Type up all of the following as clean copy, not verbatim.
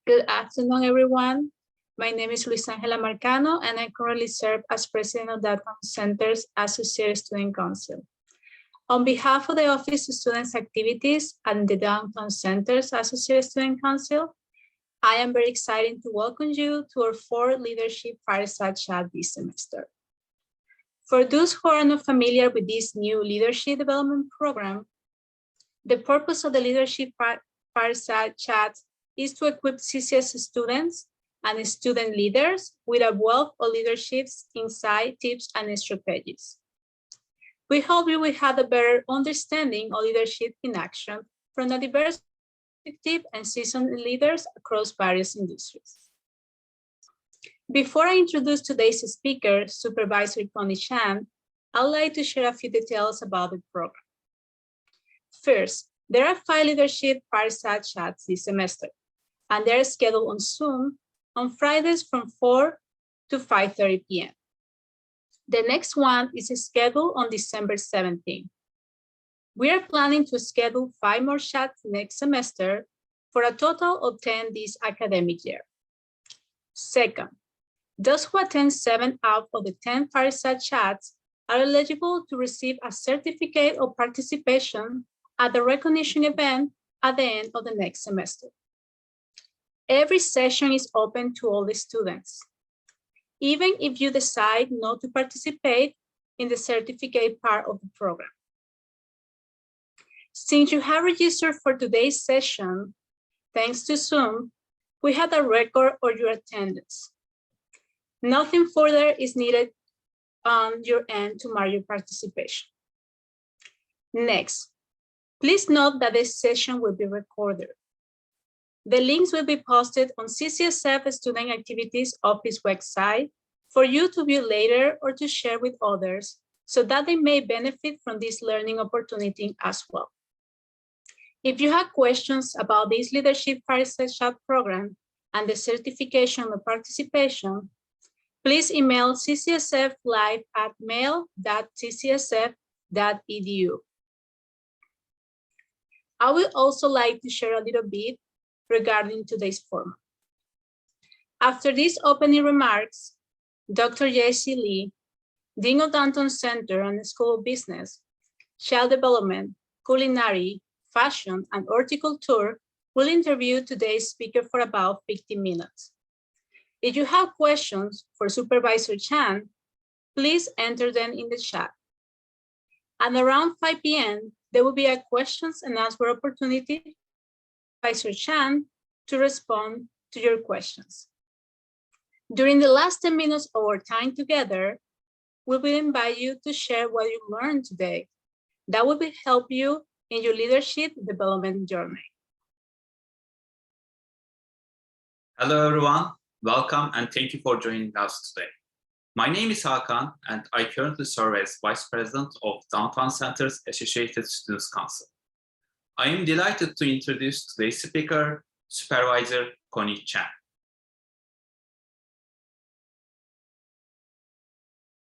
Good afternoon, everyone. My name is Luis Angela Marcano, and I currently serve as president of Downtown Center's Associate Student Council. On behalf of the Office of Students Activities and the Downtown Center's Associate Student Council, I am very excited to welcome you to our fourth Leadership Fireside Chat this semester. For those who are not familiar with this new leadership development program, the purpose of the Leadership Fireside Chat is to equip CCSF students and student leaders with a wealth of leadership insight, tips, and strategies. We hope you will have a better understanding of leadership in action from a diverse perspective and seasoned leaders across various industries. Before I introduce today's speaker, Supervisor Connie Chan, I'd like to share a few details about the program. First, there are 5 leadership fireside chats this semester, and they're scheduled on Zoom on Fridays from 4 to 5:30 p.m. The next one is scheduled on December 17th. We are planning to schedule 5 more chats next semester for a total of 10 this academic year. Second, those who attend 7 out of the 10 fireside chats are eligible to receive a certificate of participation at the recognition event at the end of the next semester. Every session is open to all the students, even if you decide not to participate in the certificate part of the program. Since you have registered for today's session, thanks to Zoom, we have a record of your attendance. Nothing further is needed on your end to mark your participation. Next, please note that this session will be recorded. The links will be posted on CCSF Student Activities Office website for you to view later or to share with others so that they may benefit from this learning opportunity as well. If you have questions about this Leadership Fireside Chat program and the certification of participation, please email ccsflive@mail.ccsf.edu. I would also like to share a little bit regarding today's format. After these opening remarks, Dr. Geisce Ly, Dean of Downtown Center and School of Business, Child Development, Culinary, Fashion, and Horticulture will interview today's speaker for about 15 minutes. If you have questions for Supervisor Chan, please enter them in the chat. And around 5 p.m., there will be a questions and answer opportunity by Supervisor Chan to respond to your questions. During the last 10 minutes of our time together, we will invite you to share what you learned today. That will help you in your leadership development journey. Hello, everyone. Welcome and thank you for joining us today. My name is Hakan, and I currently serve as Vice President of Downtown Center's Associated Students Council. I am delighted to introduce today's speaker, Supervisor Connie Chan.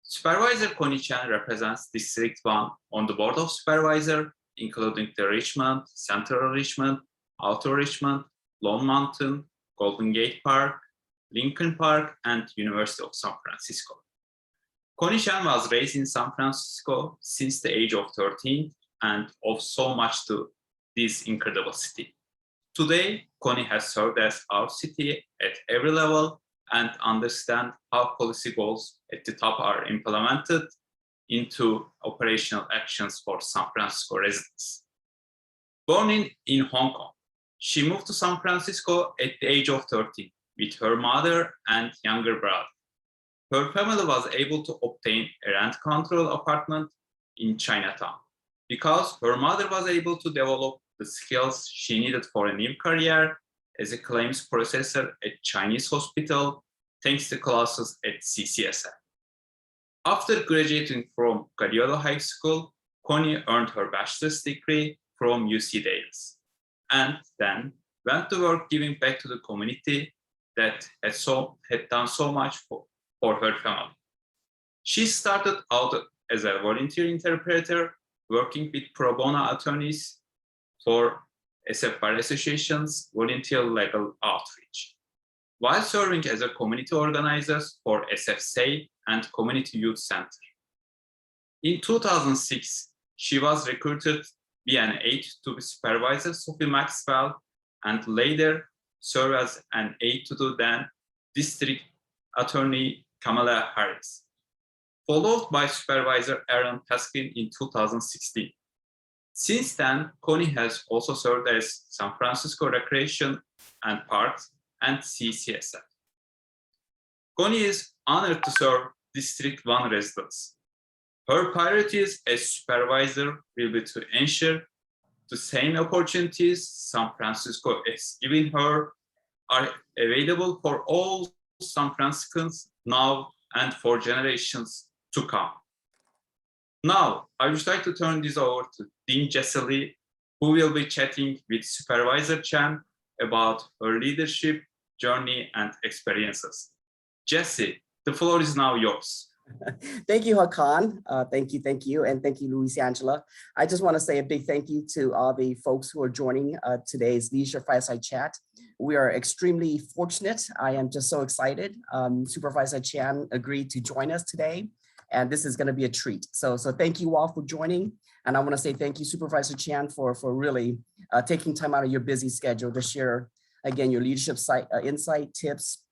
Supervisor Connie Chan represents District 1 on the Board of Supervisors, including the Richmond, Central Richmond, Outer Richmond, Lone Mountain, Golden Gate Park, Lincoln Park, and University of San Francisco. Connie Chan was raised in San Francisco since the age of 13 and owes so much to this incredible city. Today, Connie has served as our city at every level and understands how policy goals at the top are implemented into operational actions for San Francisco residents. Born in Hong Kong, she moved to San Francisco at the age of 13 with her mother and younger brother. Her family was able to obtain a rent control apartment in Chinatown because her mother was able to develop the skills she needed for a new career as a claims processor at Chinese hospital, thanks to classes at CCSF. After graduating from Galileo High School, Connie earned her bachelor's degree from UC Davis, and then went to work giving back to the community that had done so much for her family. She started out as a volunteer interpreter, working with pro bono attorneys for SF Bar Association's volunteer legal outreach, while serving as a community organizer for SFSA and Community Youth Center. In 2006, she was recruited via an aide to Supervisor Sophie Maxwell and later served as an aide to the then District Attorney Kamala Harris, followed by Supervisor Aaron Paskin in 2016. Since then, Connie has also served as San Francisco Recreation and Parks and CCSF. Connie is honored to serve District 1 residents. Her priorities as supervisor will be to ensure the same opportunities San Francisco is giving her are available for all San Franciscans now and for generations to come. Now, I would like to turn this over to Dean Geisce Ly, who will be chatting with Supervisor Chan about her leadership journey and experiences. Jesse, the floor is now yours. Thank you, Hakan. Thank you. And thank you, Luis Angela. I just want to say a big thank you to all the folks who are joining today's Leadership Fireside Chat. We are extremely fortunate. I am just so excited. Supervisor Chan agreed to join us today, and this is going to be a treat. So thank you all for joining. And I want to say thank you, Supervisor Chan, for really taking time out of your busy schedule to share, again, your leadership insight, tips,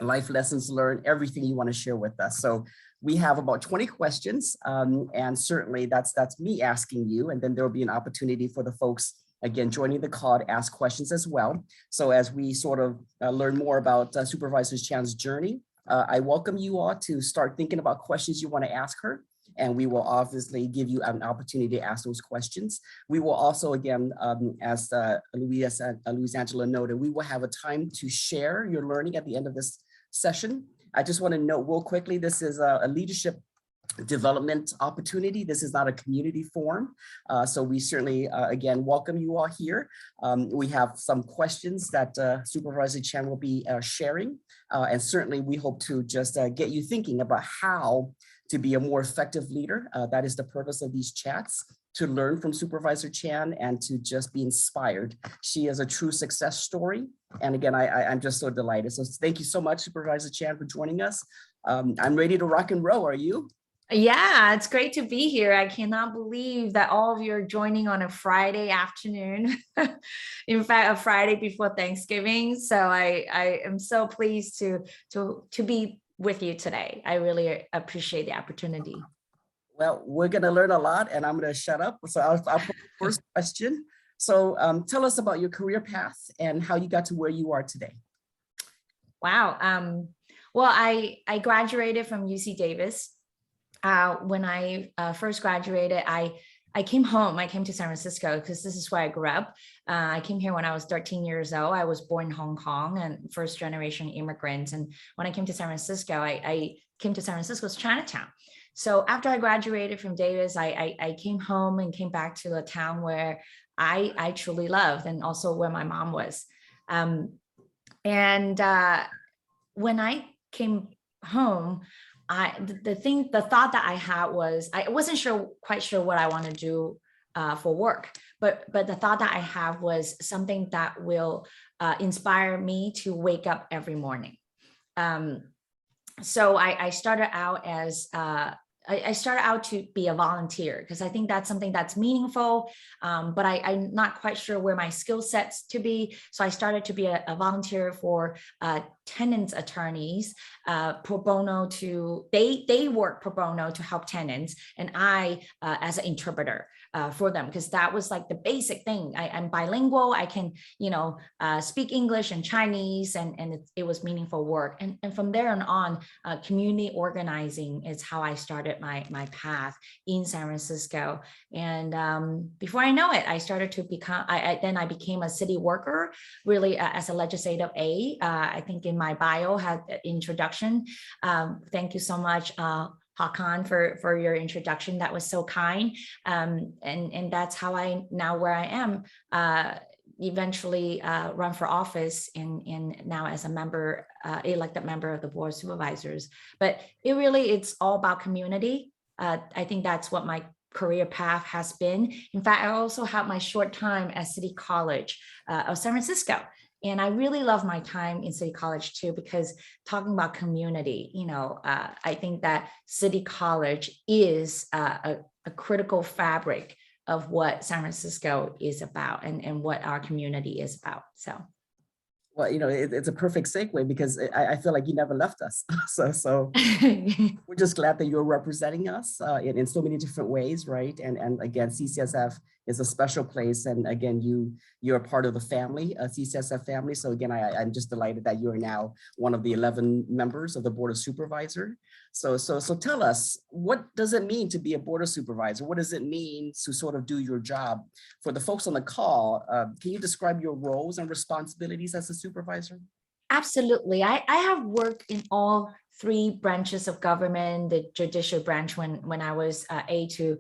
life lessons learned, everything you want to share with us. So we have about 20 questions, and certainly that's me asking you, and then there will be an opportunity for the folks, again, joining the call to ask questions as well. So as we sort of learn more about Supervisor Chan's journey, I welcome you all to start thinking about questions you want to ask her, and we will obviously give you an opportunity to ask those questions. We will also, again, as Luis Angela noted, we will have a time to share your learning at the end of this session. I just want to note real quickly, this is a leadership development opportunity. This is not a community forum. So we certainly, again, welcome you all here. We have some questions that Supervisor Chan will be sharing. And certainly we hope to just get you thinking about how to be a more effective leader. That is the purpose of these chats, to learn from Supervisor Chan and to just be inspired. She is a true success story. And again, I'm just so delighted. So thank you so much, Supervisor Chan, for joining us. I'm ready to rock and roll. Are you? Yeah, it's great to be here. I cannot believe that all of you are joining on a Friday afternoon. In fact, a Friday before Thanksgiving. So I am so pleased to be with you today. I really appreciate the opportunity. Well, we're going to learn a lot, and I'm going to shut up. So I'll put the first question. So tell us about your career path and how you got to where you are today. Wow. Well, I graduated from UC Davis. When I first graduated, I came home. I came to San Francisco because this is where I grew up. I came here when I was 13 years old. I was born in Hong Kong and first generation immigrant. And when I came to San Francisco, I came to San Francisco's Chinatown. So after I graduated from Davis, I came home and came back to a town where I truly loved, and also where my mom was. When I came home, the thought that I had was, I wasn't quite sure what I want to do for work, but the thought that I have was something that will inspire me to wake up every morning. So I started out as I started out to be a volunteer because I think that's something that's meaningful, but I'm not quite sure where my skill sets to be. So I started to be a volunteer for tenants attorneys, pro bono they work pro bono to help tenants, and I as an interpreter for them, because that was like the basic thing. I'm bilingual. I can, speak English and Chinese, and it was meaningful work. And from there on, community organizing is how I started my path in San Francisco. And before I know it, I started to become, then I became a city worker, really as a legislative aide. I think in my bio had an introduction. Thank you so much, Hakan, for your introduction. That was so kind. And that's how where I am, eventually run for office and now as a member, elected member of the Board of Supervisors. But it's all about community. I think that's what my career path has been. In fact, I also had my short time at City College of San Francisco. And I really love my time in City College too, because talking about community, I think that City College is a critical fabric of what San Francisco is about and what our community is about. So. Well, it's a perfect segue because I feel like you never left us. So we're just glad that you're representing us in so many different ways, right? And again, CCSF is a special place. And again, you're a part of the family, CCSF family. So again, I'm just delighted that you are now one of the 11 members of the Board of Supervisors. So tell us, what does it mean to be a Board of Supervisor? What does it mean to sort of do your job? For the folks on the call, can you describe your roles and responsibilities as a supervisor? Absolutely. I have worked in all three branches of government, the judicial branch when I was aide to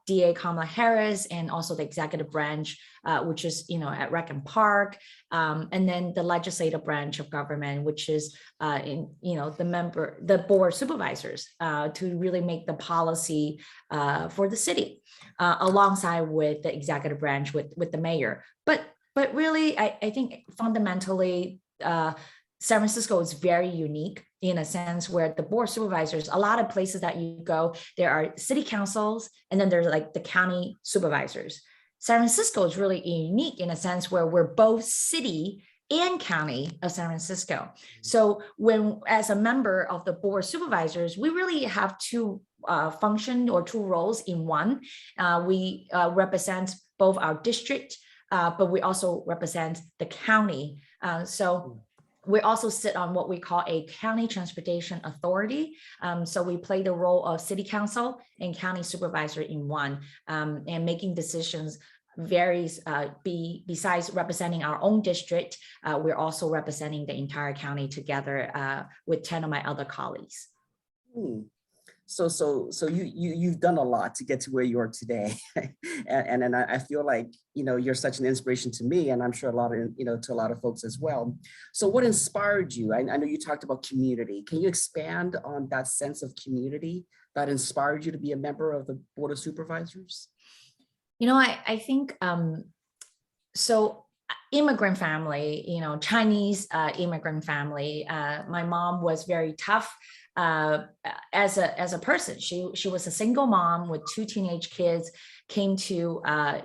DA Kamala Harris, and also the executive branch, which is, at Rackham Park, and then the legislative branch of government, which is the board supervisors to really make the policy for the city, alongside with the executive branch with the mayor. But really, I think fundamentally, San Francisco is very unique in a sense where the board of supervisors, a lot of places that you go, there are city councils, and then there's like the county supervisors. San Francisco is really unique in a sense where we're both city and county of San Francisco. So as a member of the board of supervisors, we really have two function or two roles in one. We represent both our district, but we also represent the county. So we also sit on what we call a county transportation authority. So we play the role of city council and county supervisor in one, and making decisions varies. Besides representing our own district, we're also representing the entire county together with 10 of my other colleagues. So you've done a lot to get to where you are today, and I feel like you're such an inspiration to me, and I'm sure to a lot of folks as well. So what inspired you? I know you talked about community. Can you expand on that sense of community that inspired you to be a member of the Board of Supervisors? I think so. Immigrant family, Chinese immigrant family. My mom was very tough as a person. She was a single mom with two teenage kids, came to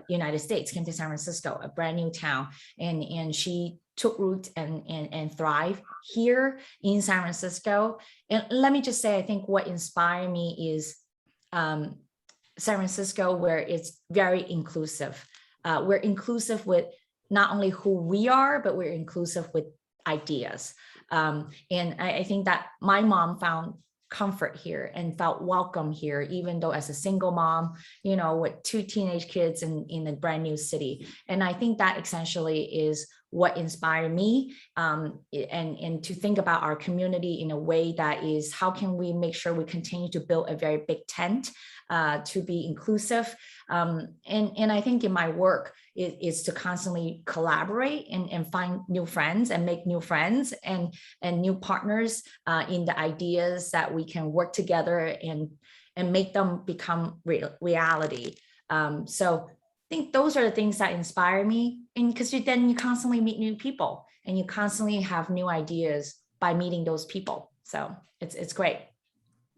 United States, came to San Francisco, a brand new town, and she took root and thrived here in San Francisco. And let me just say, I think what inspired me is San Francisco, where it's very inclusive. We're inclusive with not only who we are, but we're inclusive with ideas. And I think that my mom found comfort here and felt welcome here, even though as a single mom, with two teenage kids in a brand new city. And I think that essentially is what inspired me, and to think about our community in a way that is, how can we make sure we continue to build a very big tent to be inclusive. And I think in my work is to constantly collaborate and find new friends and make new friends and new partners in the ideas that we can work together and make them become reality. So I think those are the things that inspire me, and because then you constantly meet new people and you constantly have new ideas by meeting those people. So it's great.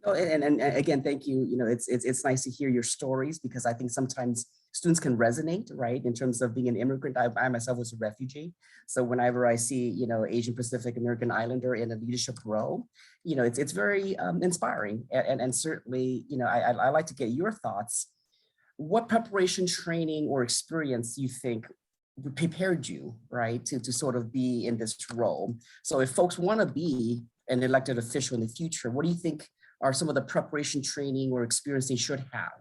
Oh, and again, thank you. It's nice to hear your stories, because I think sometimes students can resonate, right? In terms of being an immigrant. I myself was a refugee. So whenever I see, Asian Pacific American Islander in a leadership role, it's very inspiring. And certainly, I like to get your thoughts. What preparation, training, or experience you think prepared you, right, to sort of be in this role? So if folks want to be an elected official in the future, what do you think are some of the preparation, training, or experience they should have?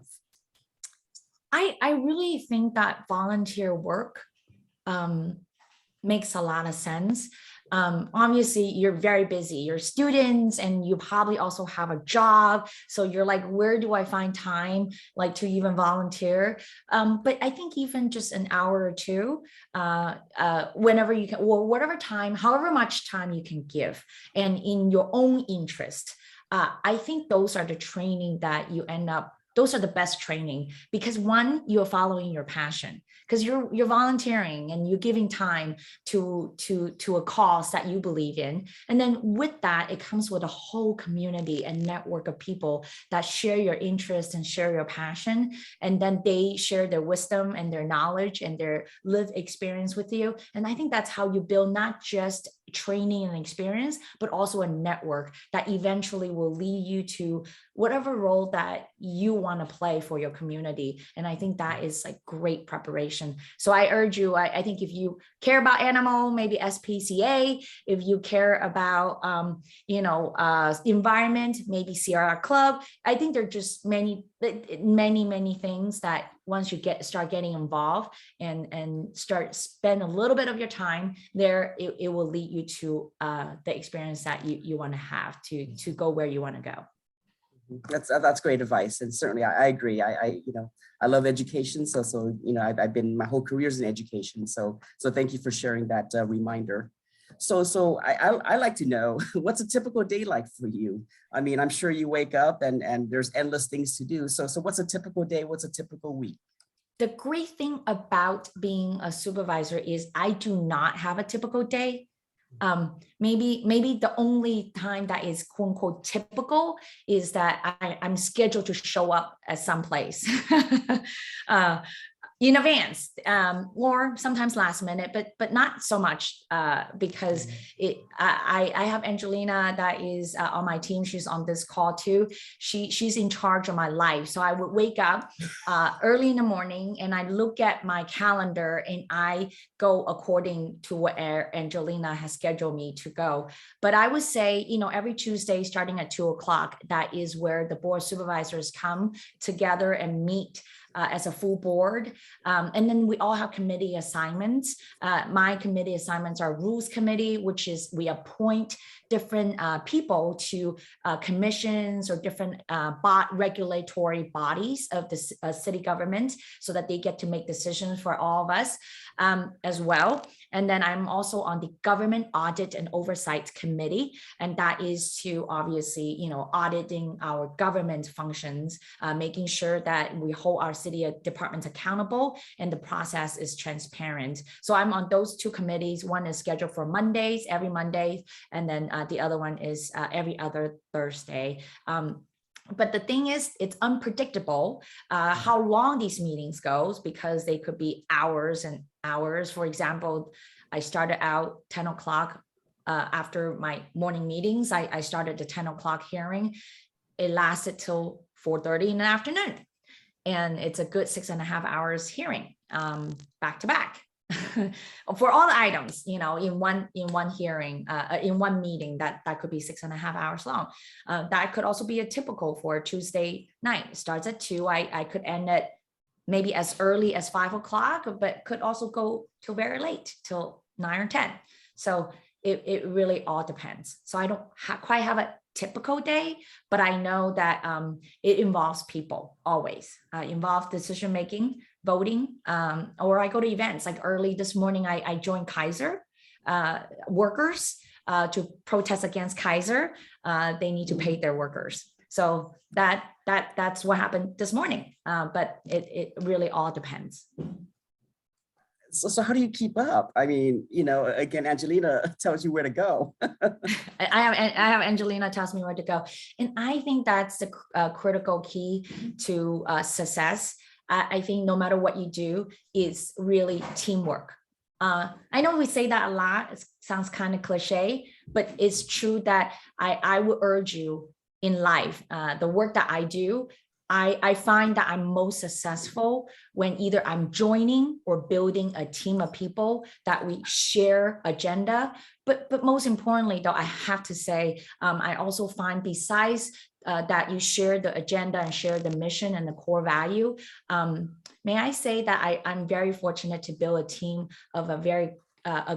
I really think that volunteer work makes a lot of sense. Obviously, you're very busy. You're students, and you probably also have a job. So you're like, where do I find time to even volunteer? But I think even just an hour or two, whenever you can, or whatever time, however much time you can give, and in your own interest. I think those are the training that you end up those are the best training, because one, you're following your passion, because you're volunteering and you're giving time to a cause that you believe in. And then with that, it comes with a whole community and network of people that share your interest and share your passion. And then they share their wisdom and their knowledge and their lived experience with you. And I think that's how you build not just training and experience, but also a network that eventually will lead you to whatever role that you want to play for your community. And I think that is like great preparation. So I urge you, I think if you care about animal, maybe SPCA, if you care about, environment, maybe CRR Club, I think there are just many things that once you start getting involved and spend a little bit of your time there, it will lead you to the experience that you want to have to go where you want to go. That's great advice, and certainly I agree. I love education, so I've been, my whole career is in education. So thank you for sharing that reminder. So I like to know, what's a typical day like for you? I mean, I'm sure you wake up and there's endless things to do. So what's a typical day? What's a typical week? The great thing about being a supervisor is I do not have a typical day. Maybe the only time that is quote unquote typical is that I'm scheduled to show up at some place in advance, or sometimes last minute, but not so much because I have Angelina that is on my team. She's on this call too. She's in charge of my life. So I would wake up early in the morning and I look at my calendar and I go according to what Angelina has scheduled me to go. But I would say, every Tuesday starting at 2:00, that is where the board of supervisors come together and meet as a full board. And then we all have committee assignments. My committee assignments are rules committee, which is we appoint different people to commissions or different regulatory bodies of the city government so that they get to make decisions for all of us as well. And then I'm also on the government audit and oversight committee. And that is to obviously, auditing our government functions, making sure that we hold our city departments accountable and the process is transparent. So I'm on those two committees. One is scheduled for Mondays, every Monday, and then the other one is every other Thursday. But the thing is, it's unpredictable how long these meetings goes, because they could be hours and hours. For example, I started out 10:00 after my morning meetings. I started the 10:00 hearing. It lasted till 4:30 in the afternoon. And it's a good 6.5 hours hearing back to back. For all the items, in one hearing, in one meeting, that could be 6.5 hours long. That could also be a typical for Tuesday night. It starts at 2:00. I could end at maybe as early as 5:00, but could also go till very late, till 9 or 10. So it really all depends. So I don't quite have a typical day, but I know that it involves people always. Involves decision making, voting, or I go to events. Like early this morning, I joined Kaiser workers to protest against Kaiser. They need to pay their workers. So that's what happened this morning. But it really all depends. So how do you keep up? I mean, again, Angelina tells you where to go. I have Angelina tells me where to go. And I think that's the critical key to success. I think no matter what you do, is really teamwork. I know we say that a lot. It sounds kind of cliche, but it's true that I would urge you in life, the work that I do, I find that I'm most successful when either I'm joining or building a team of people that we share agenda. But most importantly, though, I have to say, I also find besides that you share the agenda and share the mission and the core value, may I say that I'm very fortunate to build a team of a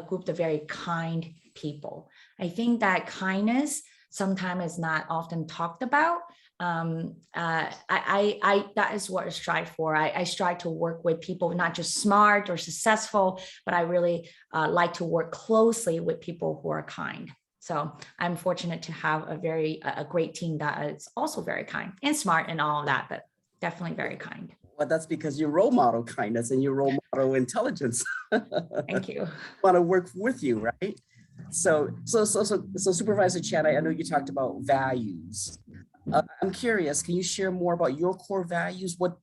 group of very kind people. I think that kindness sometimes is not often talked about. That is what I strive for. I strive to work with people, not just smart or successful, but I really like to work closely with people who are kind. So I'm fortunate to have a great team that is also very kind and smart and all of that, but definitely very kind. Well, that's because you role model kindness and you role model intelligence. Thank you. Want to work with you, right? So Supervisor Chan, I know you talked about values. I'm curious, can you share more about your core values? What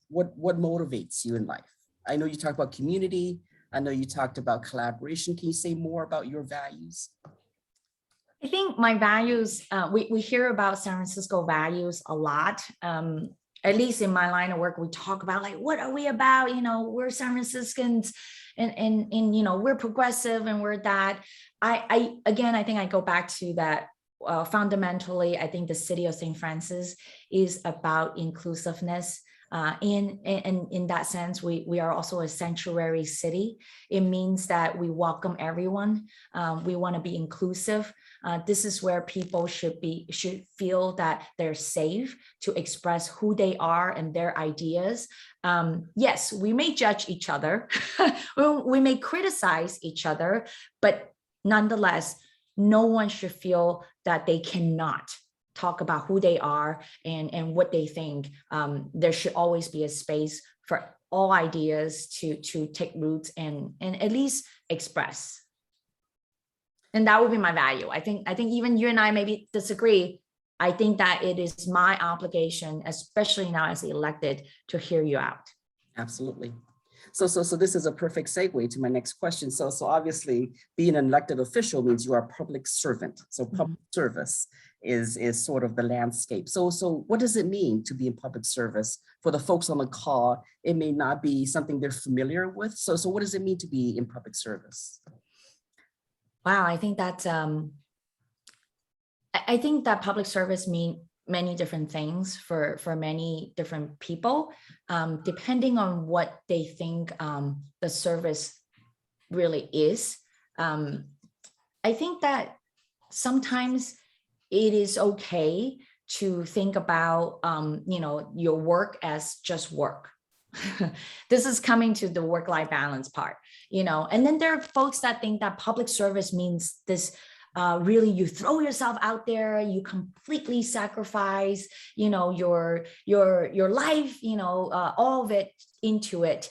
motivates you in life? I know you talked about community. I know you talked about collaboration. Can you say more about your values? I think my values, we hear about San Francisco values a lot. At least in my line of work, we talk about like, what are we about? You know, we're San Franciscans and you know, we're progressive and we're that. Again, I think I go back to that. Fundamentally, I think the city of St. Francis is about inclusiveness. In that sense, we are also a sanctuary city. It means that we welcome everyone. We want to be inclusive. This is where people should feel that they're safe to express who they are and their ideas. Yes, we may judge each other, we may criticize each other, but nonetheless, no one should feel that they cannot talk about who they are and what they think. There should always be a space for all ideas to take roots and at least express. And that would be my value. I think even you and I maybe disagree. I think that it is my obligation, especially now as elected, to hear you out. Absolutely. So this is a perfect segue to my next question. So obviously being an elected official means you are a public servant. So public service is sort of the landscape. So what does it mean to be in public service? For the folks on the call, it may not be something they're familiar with. So what does it mean to be in public service? Wow, I think that public service means many different things for many different people, depending on what they think the service really is. I think that sometimes it is okay to think about you know, your work as just work. This is coming to the work-life balance part, you know, and then there are folks that think that public service means this really you throw yourself out there, you completely sacrifice, you know, your life, you know, all of it into it.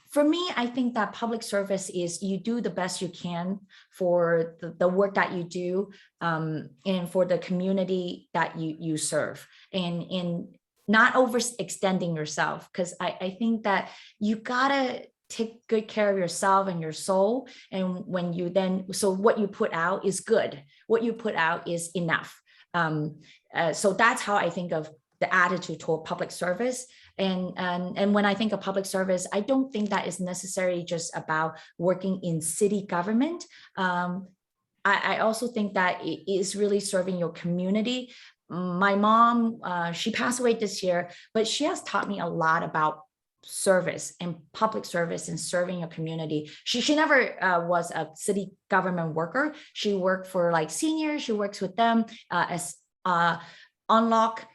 For me, I think that public service is you do the best you can for the work that you do and for the community that you serve, and not overextending yourself, because I think that you gotta take good care of yourself and your soul. And when you so what you put out is good. What you put out is enough. So that's how I think of the attitude toward public service. And when I think of public service, I don't think that is necessarily just about working in city government. I also think that it is really serving your community. My mom, she passed away this year, but she has taught me a lot about service and public service and serving a community. She never was a city government worker. She worked for like seniors. She works with them as unlock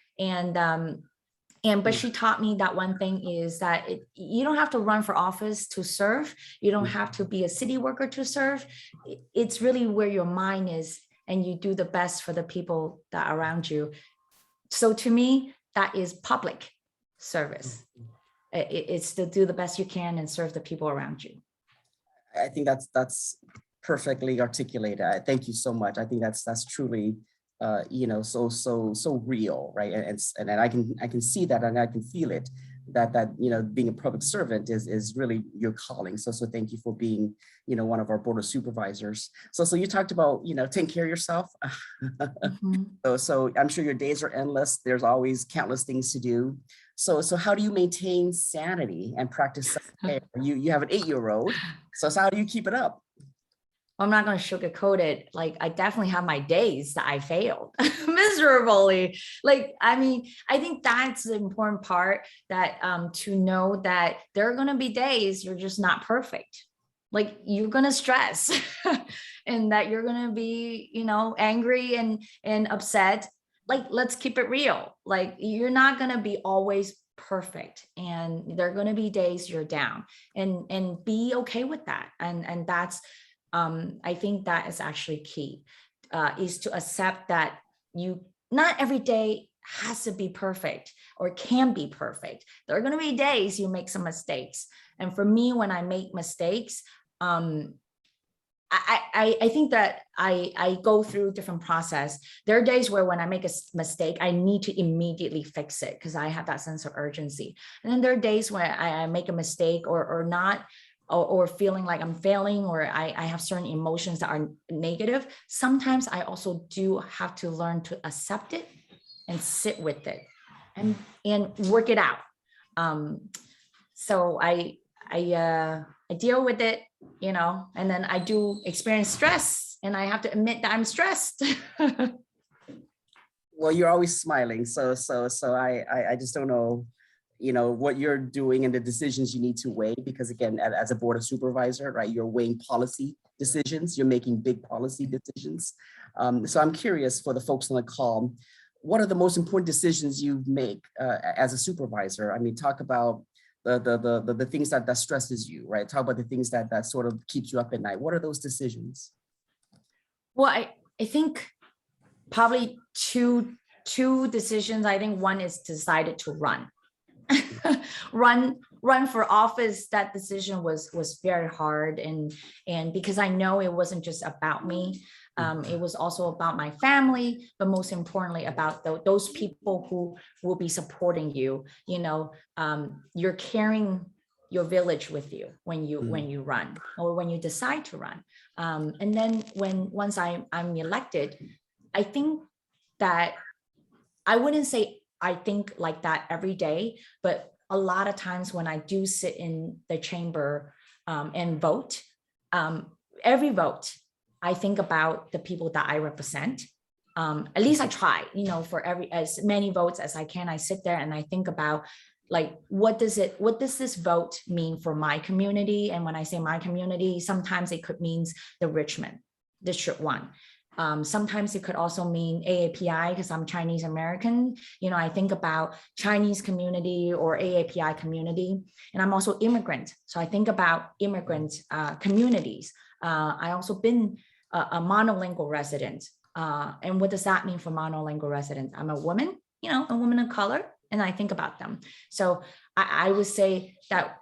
but she taught me that one thing is that you don't have to run for office to serve. You don't have to be a city worker to serve. It's really where your mind is, and you do the best for the people that are around you. So to me, that is public service. It's to do the best you can and serve the people around you. I think that's perfectly articulated. Thank you so much. I think that's truly you know, so real, right? And I can see that, and I can feel it, that you know, being a public servant is really your calling. So thank you for being, you know, one of our board of supervisors. So you talked about, you know, taking care of yourself. So I'm sure your days are endless. There's always countless things to do. So how do you maintain sanity and practice self-care? You have an 8-year-old. So how do you keep it up? I'm not going to sugarcoat it. Like, I definitely have my days that I failed miserably. Like, I mean, I think that's the important part, that to know that there are going to be days you're just not perfect. Like, you're going to stress and that you're going to be, you know, angry and upset. Like, let's keep it real. Like, you're not going to be always perfect, and there are going to be days you're down, and be okay with that. And that's, I think that is actually key, is to accept that not every day has to be perfect or can be perfect. There are going to be days you make some mistakes. And for me, when I make mistakes, I think that I go through different process. There are days where when I make a mistake, I need to immediately fix it because I have that sense of urgency. And then there are days where I make a mistake or not, or feeling like I'm failing, or I have certain emotions that are negative. Sometimes I also do have to learn to accept it and sit with it and work it out. So I deal with it, you know, and then I do experience stress, and I have to admit that I'm stressed. Well, you're always smiling, so I just don't know, you know, what you're doing and the decisions you need to weigh, because again, as a board of supervisor, right, you're weighing policy decisions, you're making big policy decisions. So I'm curious, for the folks on the call, what are the most important decisions you make as a supervisor? I mean, talk about the things that stresses you, right? Talk about the things that sort of keeps you up at night. What are those decisions? Well, I think probably two decisions. I think one is decided to run. run for office. That decision was very hard, and because I know it wasn't just about me. It was also about my family, but most importantly about those people who will be supporting you. You know, you're carrying your village with you when you run, or when you decide to run. And then once I'm elected, I think that I wouldn't say I think like that every day, but a lot of times when I do sit in the chamber and vote, every vote, I think about the people that I represent. At least I try, you know, for as many votes as I can. I sit there and I think about, like, what does this vote mean for my community? And when I say my community, sometimes it could mean the Richmond District 1. Sometimes it could also mean AAPI, because I'm Chinese American. You know, I think about Chinese community or AAPI community, and I'm also immigrant. So I think about immigrant communities. I also been a monolingual resident. And what does that mean for monolingual residents? I'm a woman, you know, a woman of color, and I think about them. So I would say that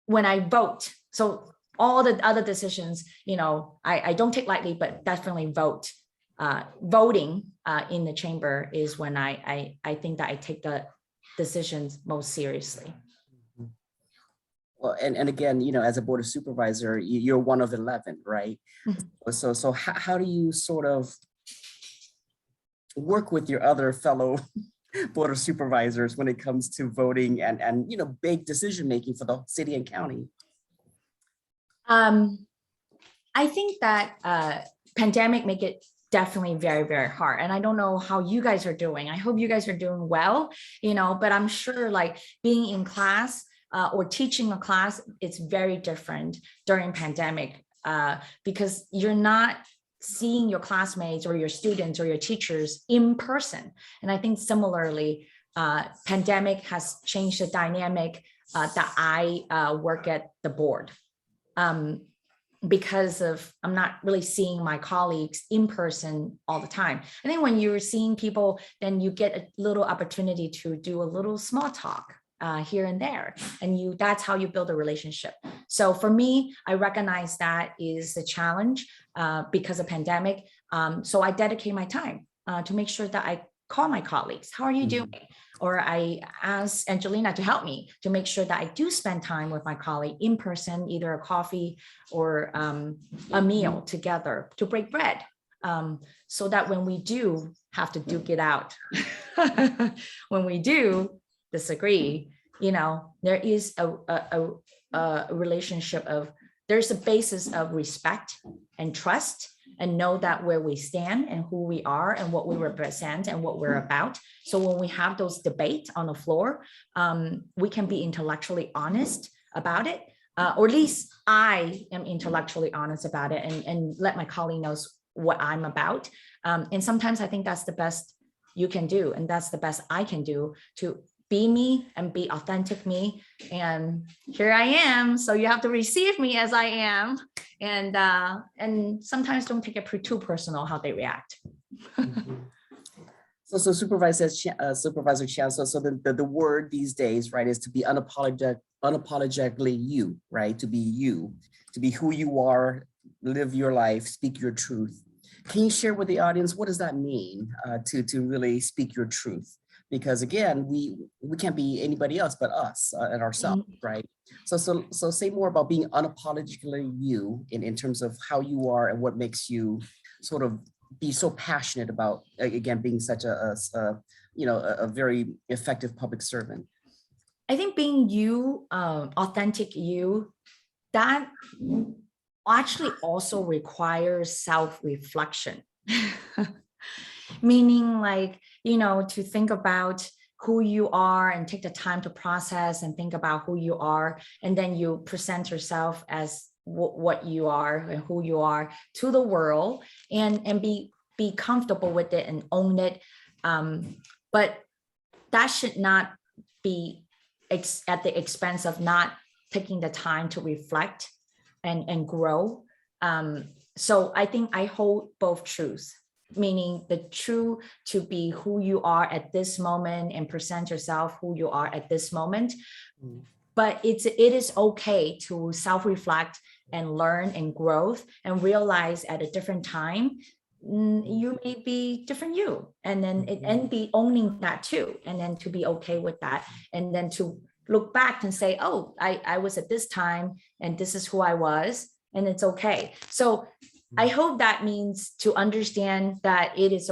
when I vote, so all the other decisions, you know, I don't take lightly, but definitely voting in the chamber is when I think that I take the decisions most seriously. Well, and again, you know, as a board of supervisor, you're one of 11, right? Mm-hmm. So how do you sort of work with your other fellow board of supervisors when it comes to voting and you know, big decision making for the city and county? I think that pandemic make it definitely very, very hard. And I don't know how you guys are doing. I hope you guys are doing well, you know, but I'm sure like being in class or teaching a class, it's very different during pandemic because you're not seeing your classmates or your students or your teachers in person. And I think similarly, pandemic has changed the dynamic that I work at the board. Because I'm not really seeing my colleagues in person all the time. I think when you're seeing people, then you get a little opportunity to do a little small talk here and there, and that's how you build a relationship. So for me, I recognize that is a challenge because of pandemic. So I dedicate my time to make sure that I call my colleagues. How are you doing? Or I ask Angelina to help me to make sure that I do spend time with my colleague in person, either a coffee or a meal together to break bread, so that when we do have to duke it out, when we do disagree, you know, there is a relationship of, there's a basis of respect and trust, and know that where we stand and who we are and what we represent and what we're about. So when we have those debates on the floor, we can be intellectually honest about it, or at least I am intellectually honest about it, and let my colleague knows what I'm about. And sometimes I think that's the best you can do, and that's the best I can do to be me and be authentic me. And here I am. So you have to receive me as I am. And sometimes don't take it too personal how they react. So Supervisor Chan, so the word these days, right, is to be unapologetically you, right? To be who you are, live your life, speak your truth. Can you share with the audience, what does that mean to really speak your truth? Because again, we can't be anybody else but us and ourselves, right? So say more about being unapologetically you in terms of how you are and what makes you sort of be so passionate about, again, being such a very effective public servant. I think being you, authentic you, that actually also requires self-reflection. Meaning like, to think about who you are and take the time to process and think about who you are. And then you present yourself as what you are and who you are to the world, and be comfortable with it and own it. But that should not be at the expense of not taking the time to reflect and grow. So I think I hold both truths, meaning the true to be who you are at this moment and present yourself who you are at this moment. But it is okay to self-reflect and learn and growth and realize at a different time you may be different you, and then and be owning that too, and then to be okay with that, and then to look back and say, oh, I was at this time and this is who I was, and it's okay. So I hope that means to understand that it is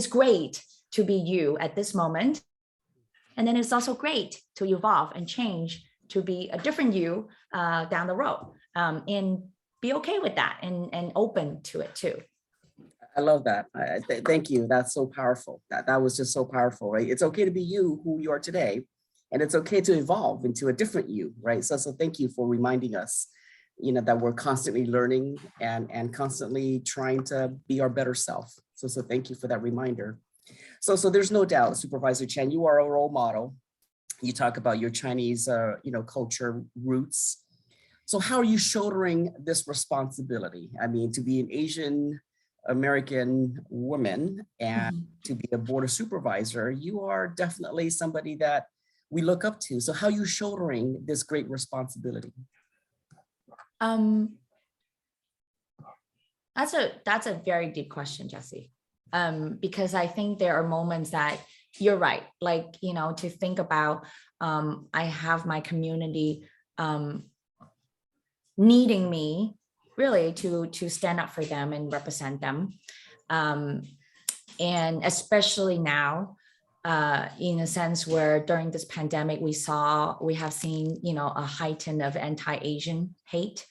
great to be you at this moment. And then it's also great to evolve and change to be a different you down the road, and be okay with that and open to it too. I love that. Thank you. That's so powerful. That was just so powerful, right? It's okay to be you, who you are today, and it's okay to evolve into a different you, right? So thank you for reminding us, that we're constantly learning and constantly trying to be our better self. So thank you for that reminder. So there's no doubt, Supervisor Chan, you are a role model. You talk about your Chinese, culture roots. So how are you shouldering this responsibility? I mean, to be an Asian American woman and to be a board of supervisor, you are definitely somebody that we look up to. So how are you shouldering this great responsibility? That's a very deep question, Jesse. Because I think there are moments that you're right, like, to think about, I have my community needing me really to stand up for them and represent them. And especially now, in a sense where during this pandemic, we have seen, a heighten of anti-Asian hate.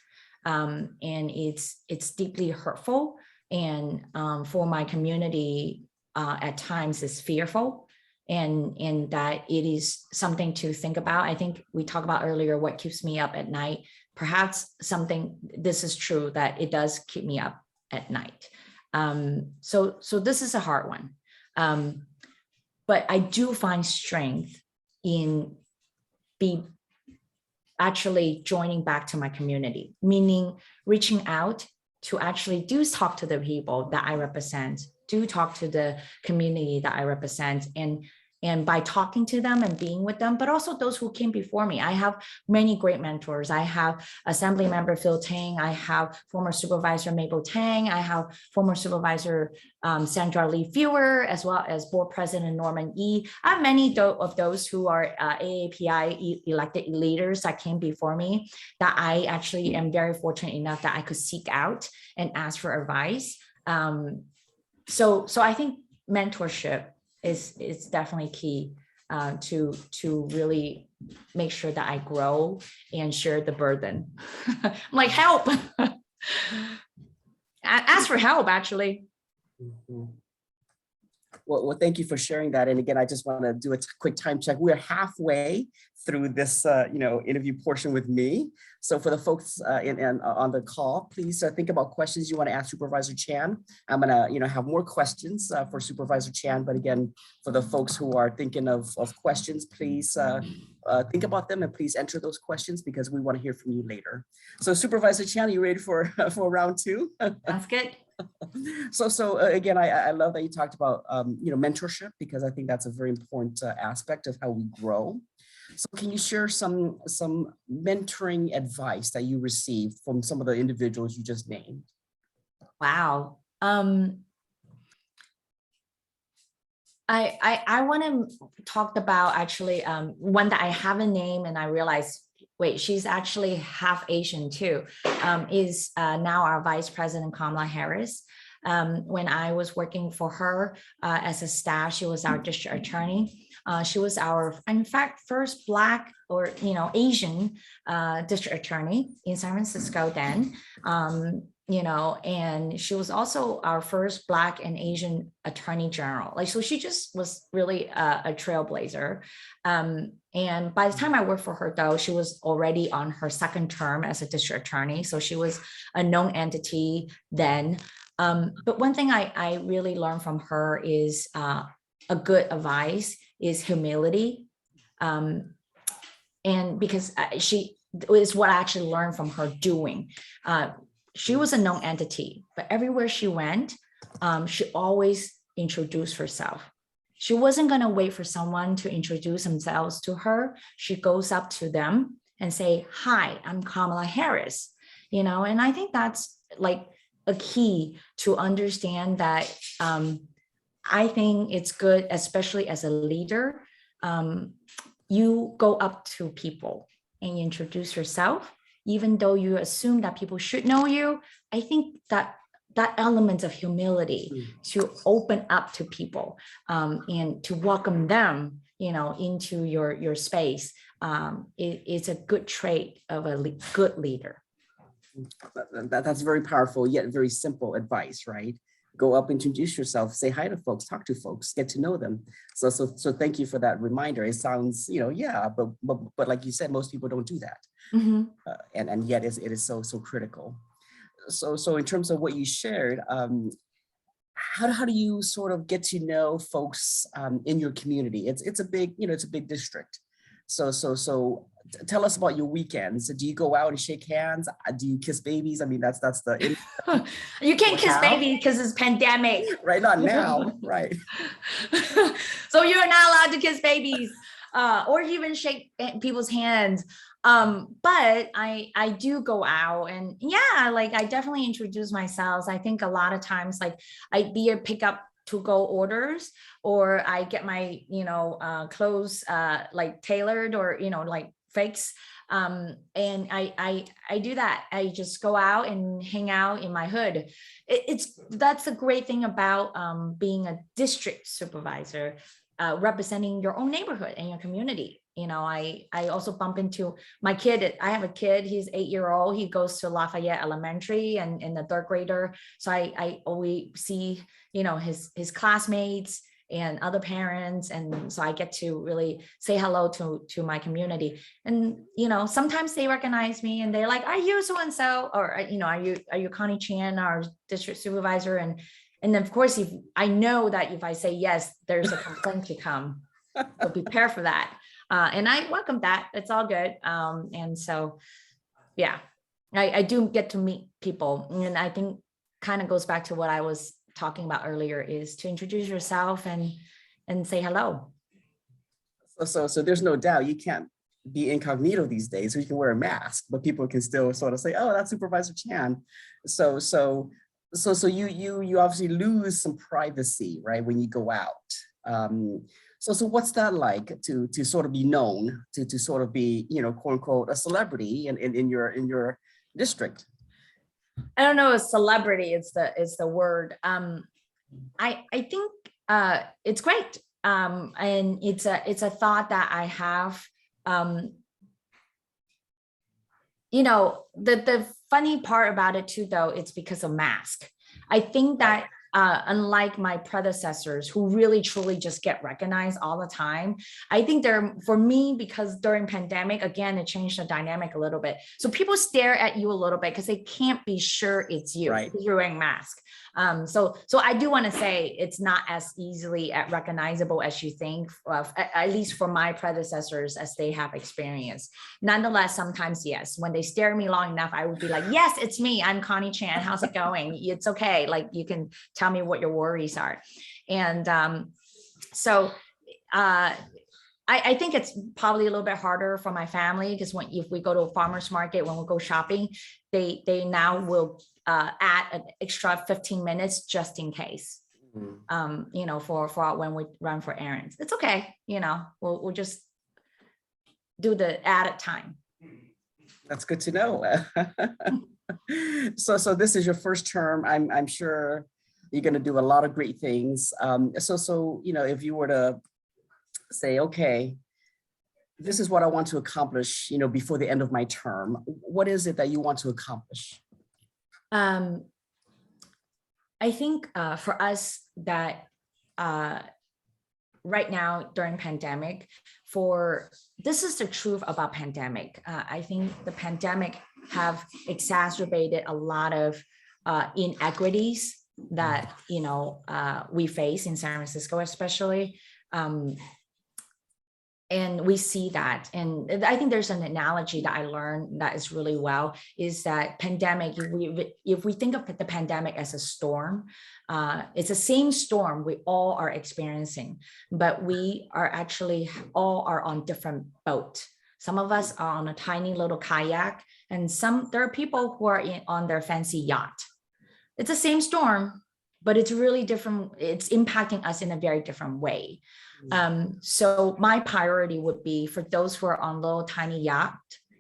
And it's deeply hurtful. And for my community, at times is fearful, and that it is something to think about. I think we talked about earlier what keeps me up at night. Perhaps this is true, that it does keep me up at night. So this is a hard one. But I do find strength in actually joining back to my community, meaning reaching out to actually do talk to the people that I represent, do talk to the community that I represent, and by talking to them and being with them, but also those who came before me. I have many great mentors. I have Assembly Member Phil Tang. I have former Supervisor Mabel Tang. I have former Supervisor Sandra Lee Fewer, as well as Board President Norman Yee. I have many of those who are AAPI elected leaders that came before me that I actually am very fortunate enough that I could seek out and ask for advice. So I think mentorship is definitely key to really make sure that I grow and share the burden. I'm like, help. Ask for help, actually. Well, thank you for sharing that. And again, I just want to do a quick time check. We're halfway through this, interview portion with me. So for the folks on the call, please think about questions you want to ask Supervisor Chan. I'm gonna, have more questions for Supervisor Chan. But again, for the folks who are thinking of questions, please think about them and please enter those questions because we want to hear from you later. So Supervisor Chan, are you ready for round two? That's good. Again, I love that you talked about mentorship, because I think that's a very important aspect of how we grow. So can you share some mentoring advice that you received from some of the individuals you just named? Wow. I want to talk about actually one that I haven't named, and I realized, wait, she's actually half Asian too, is now our Vice President Kamala Harris. When I was working for her as a staff, she was our district attorney. She was our, in fact, first Black or Asian district attorney in San Francisco then. And she was also our first Black and Asian attorney general. So she just was really a trailblazer. And by the time I worked for her, though, she was already on her second term as a district attorney. So she was a known entity then. But one thing I really learned from her is a good advice is humility. And because she is what I actually learned from her doing. She was a known entity, but everywhere she went, she always introduced herself. She wasn't going to wait for someone to introduce themselves to her. She goes up to them and say, "Hi, I'm Kamala Harris." And I think that's like a key to understand that. I think it's good, especially as a leader, you go up to people and you introduce yourself, even though you assume that people should know you. I think that element of humility to open up to people and to welcome them, into your space, it's a good trait of a good leader. That's very powerful, yet very simple advice, right? Go up, introduce yourself, say hi to folks, talk to folks, get to know them. So thank you for that reminder. It sounds, but like you said, most people don't do that. Mm-hmm. And yet it is so critical. So in terms of what you shared, how do you sort of get to know folks in your community? It's a big, it's a big district. So tell us about your weekends. Do you go out and shake hands? Do you kiss babies? I mean, that's the. You can't kiss babies because it's pandemic. Right, not now, right. So you're not allowed to kiss babies or even shake people's hands. But I do go out and I definitely introduce myself. I think a lot of times I be a pick up to go orders, or I get my, clothes tailored or, fakes. And I do that. I just go out and hang out in my hood. That's the great thing about being a district supervisor, representing your own neighborhood and your community. I also bump into my kid. I have a kid, he's 8-year-old. He goes to Lafayette Elementary and in the third grader. So I always see, his classmates and other parents. And so I get to really say hello to my community. And, sometimes they recognize me and they're like, "Are you so-and-so?" Or, are you Connie Chan, our district supervisor? And then of course, if I know that if I say yes, there's a complaint to come. So prepare for that. And I welcome that. It's all good. And so, I do get to meet people. And I think kind of goes back to what I was talking about earlier, is to introduce yourself and say hello. So there's no doubt you can't be incognito these days, so you can wear a mask, but people can still sort of say, "Oh, that's Supervisor Chan." So you obviously lose some privacy, right, when you go out. So what's that like to sort of be known, to sort of be, quote unquote, a celebrity in your district? I don't know, a celebrity is the word. I think it's great. And it's a thought that I have. The funny part about it too, though, it's because of mask. I think that unlike my predecessors who really truly just get recognized all the time, I think for me, because during pandemic, again, it changed the dynamic a little bit. So people stare at you a little bit because they can't be sure it's you, right, because you're wearing a mask. So I do want to say it's not as easily recognizable as you think, at least for my predecessors as they have experienced. Nonetheless, sometimes, yes, when they stare at me long enough, I would be like, yes, it's me. I'm Connie Chan. How's it going? It's okay. Like, you can tell me what your worries are. And I think it's probably a little bit harder for my family because if we go to a farmer's market, when we go shopping, they now will add an extra 15 minutes just in case, for when we run for errands. It's okay. We'll just do the added time. That's good to know. So this is your first term. I'm sure you're going to do a lot of great things. So if you were to say, okay, this is what I want to accomplish, before the end of my term, what is it that you want to accomplish? I think for us that right now during pandemic, this is the truth about pandemic. I think the pandemic have exacerbated a lot of inequities that we face in San Francisco, especially. And we see that. And I think there's an analogy that I learned that is really well, is that pandemic, if we think of the pandemic as a storm, it's the same storm we all are experiencing, but we are actually all are on different boat. Some of us are on a tiny little kayak, and there are people who are on their fancy yacht. It's the same storm, but it's really different. It's impacting us in a very different way. So my priority would be for those who are on little tiny yacht,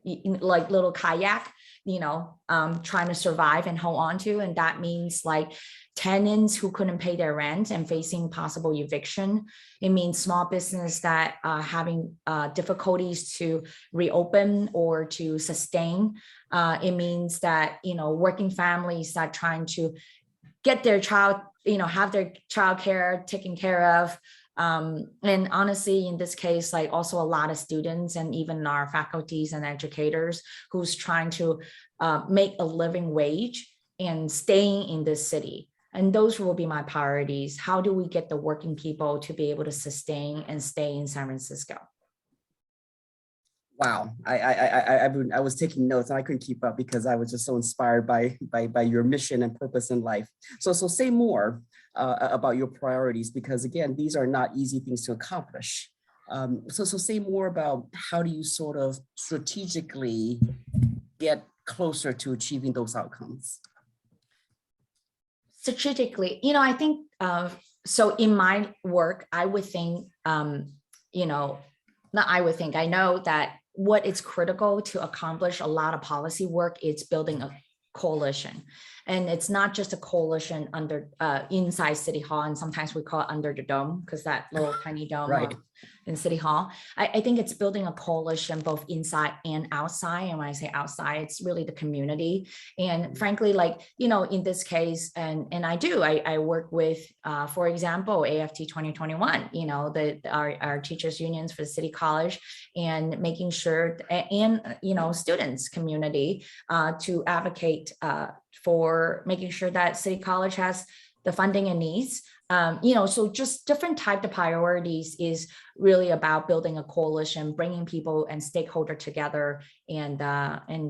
like little kayak, trying to survive and hold on to. And that means like tenants who couldn't pay their rent and facing possible eviction. It means small business that are having difficulties to reopen or to sustain. It means that, working families that are trying to get their child, have their child care taken care of. And honestly, in this case, like also a lot of students and even our faculties and educators who's trying to make a living wage and staying in this city. And those will be my priorities. How do we get the working people to be able to sustain and stay in San Francisco? Wow, I was taking notes and I couldn't keep up because I was just so inspired by your mission and purpose in life. So say more about your priorities, because again, these are not easy things to accomplish. So say more about how do you sort of strategically get closer to achieving those outcomes? Strategically, I think, so in my work, I would think, I know that what is critical to accomplish a lot of policy work is building a coalition. And it's not just a coalition under inside City Hall, and sometimes we call it under the dome, because that little tiny dome right in City Hall. I think it's building a coalition both inside and outside. And when I say outside, it's really the community. And frankly, like, in this case, and I work with, for example, AFT 2021, our teachers unions for the City College, and making sure, and, students community to advocate for making sure that City College has the funding it needs. So just different type of priorities is really about building a coalition, bringing people and stakeholder together and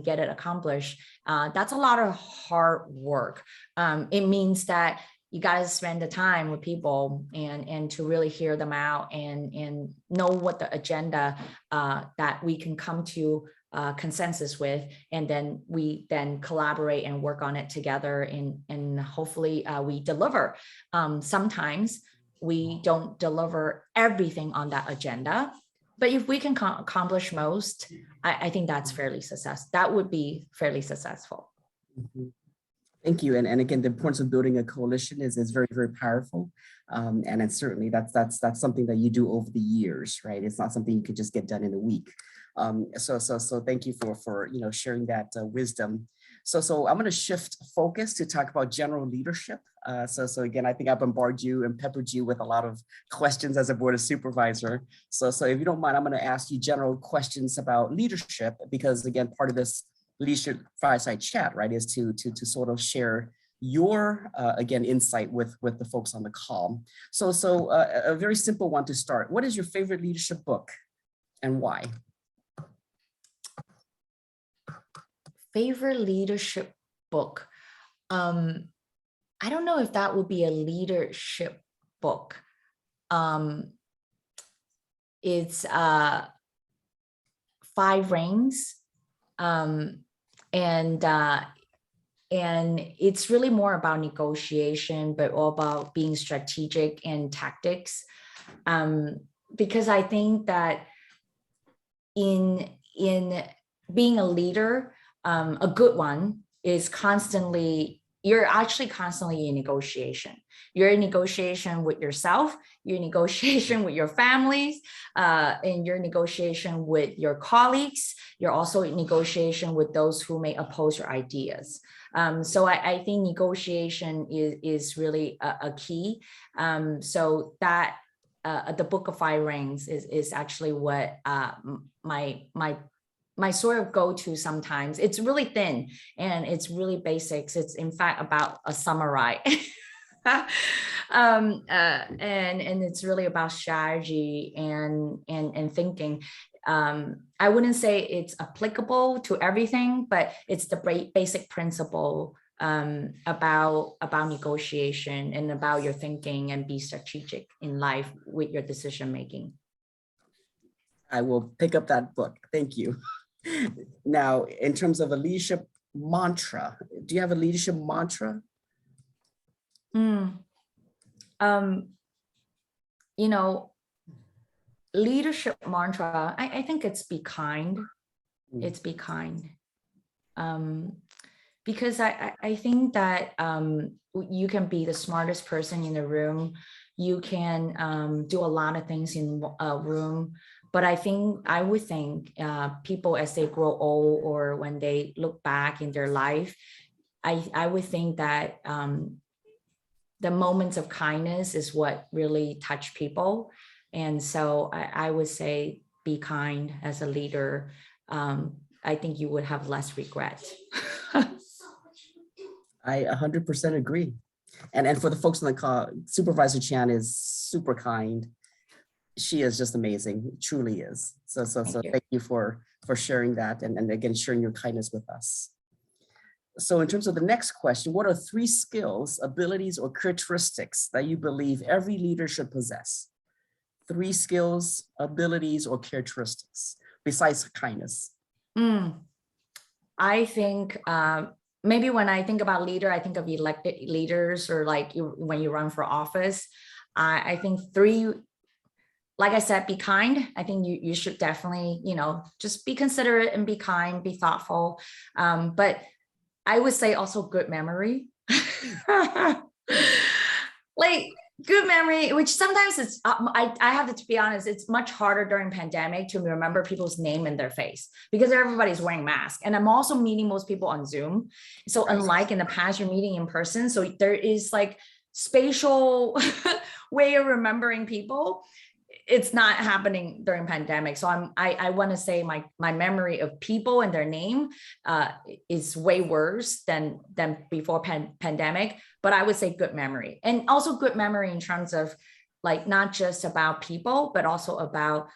get it accomplished. That's a lot of hard work. It means that you got to spend the time with people and to really hear them out and know what the agenda that we can come to consensus with, and then we collaborate and work on it together, and hopefully we deliver. Sometimes we don't deliver everything on that agenda, but if we can accomplish most, I think that's fairly successful. That would be fairly successful. Mm-hmm. Thank you. And again, the importance of building a coalition is very, very powerful. And it's certainly that's something that you do over the years, right? It's not something you could just get done in a week. So thank you for sharing that wisdom. So I'm going to shift focus to talk about general leadership. So again, I think I bombarded you and peppered you with a lot of questions as a board of supervisor. So if you don't mind, I'm going to ask you general questions about leadership, because again, part of this leadership fireside chat, right, is to sort of share your, again, insight with the folks on the call. So a very simple one to start. What is your favorite leadership book and why? Favorite leadership book. I don't know if that would be a leadership book. It's 5 Rings. And it's really more about negotiation, but all about being strategic and tactics. Because I think that in being a leader, a good one is you're actually constantly in negotiation. You're in negotiation with yourself, you're in negotiation with your families, and you're in negotiation with your colleagues. You're also in negotiation with those who may oppose your ideas. So I think negotiation is really a key. So that the Book of 5 Rings is actually what my sort of go-to sometimes. It's really thin and it's really basics. It's in fact about a samurai. And it's really about strategy and thinking. I wouldn't say it's applicable to everything, but it's the basic principle about negotiation and about your thinking and be strategic in life with your decision making. I will pick up that book. Thank you. Now, in terms of a leadership mantra, do you have a leadership mantra? You know, leadership mantra, I think it's be kind. It's be kind. Because I think that you can be the smartest person in the room. You can do a lot of things in a room. But I would think people as they grow old or when they look back in their life, I would think that the moments of kindness is what really touch people. And so I would say be kind as a leader. I think you would have less regret. I 100% agree. And for the folks on the call, Supervisor Chan is super kind. She is just amazing, truly is. So thank you for sharing that and again, sharing your kindness with us. So in terms of the next question, what are 3 skills, abilities, or characteristics that you believe every leader should possess? 3 skills, abilities, or characteristics besides kindness? I think maybe when I think about leader, I think of elected leaders or like when you run for office. I think 3, like I said, be kind. I think you should definitely, just be considerate and be kind, be thoughtful. But I would say also good memory. Like good memory, which sometimes it's, I have to be honest, it's much harder during pandemic to remember people's name and their face because everybody's wearing masks. And I'm also meeting most people on Zoom. So unlike in the past, you're meeting in person. So there is like spatial way of remembering people. It's not happening during pandemic. So I want to say my memory of people and their name is way worse than before pandemic, but I would say good memory. And also good memory in terms of like, not just about people, but also about,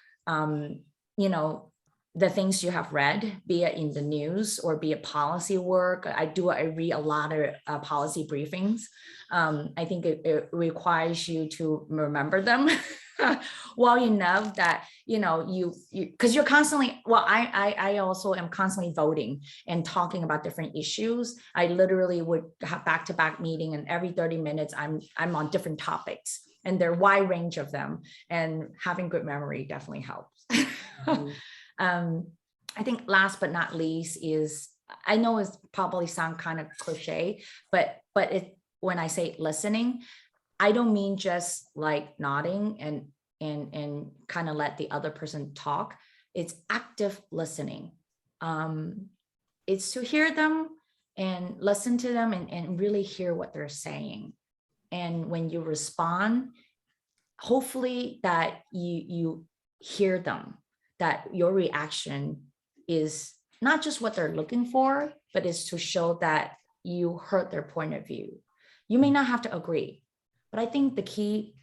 the things you have read, be it in the news or be it policy work. I read a lot of policy briefings. I think it requires you to remember them well enough that, because you're constantly, I also am constantly voting and talking about different issues. I literally would have back-to-back meeting and every 30 minutes I'm on different topics and there are a wide range of them, and having good memory definitely helps. I think last but not least is, I know it's probably sound kind of cliche, but when I say listening, I don't mean just like nodding and kind of let the other person talk. It's active listening. It's to hear them and listen to them and really hear what they're saying. And when you respond, hopefully that you hear them, that your reaction is not just what they're looking for, but is to show that you heard their point of view. You may not have to agree, but I think the key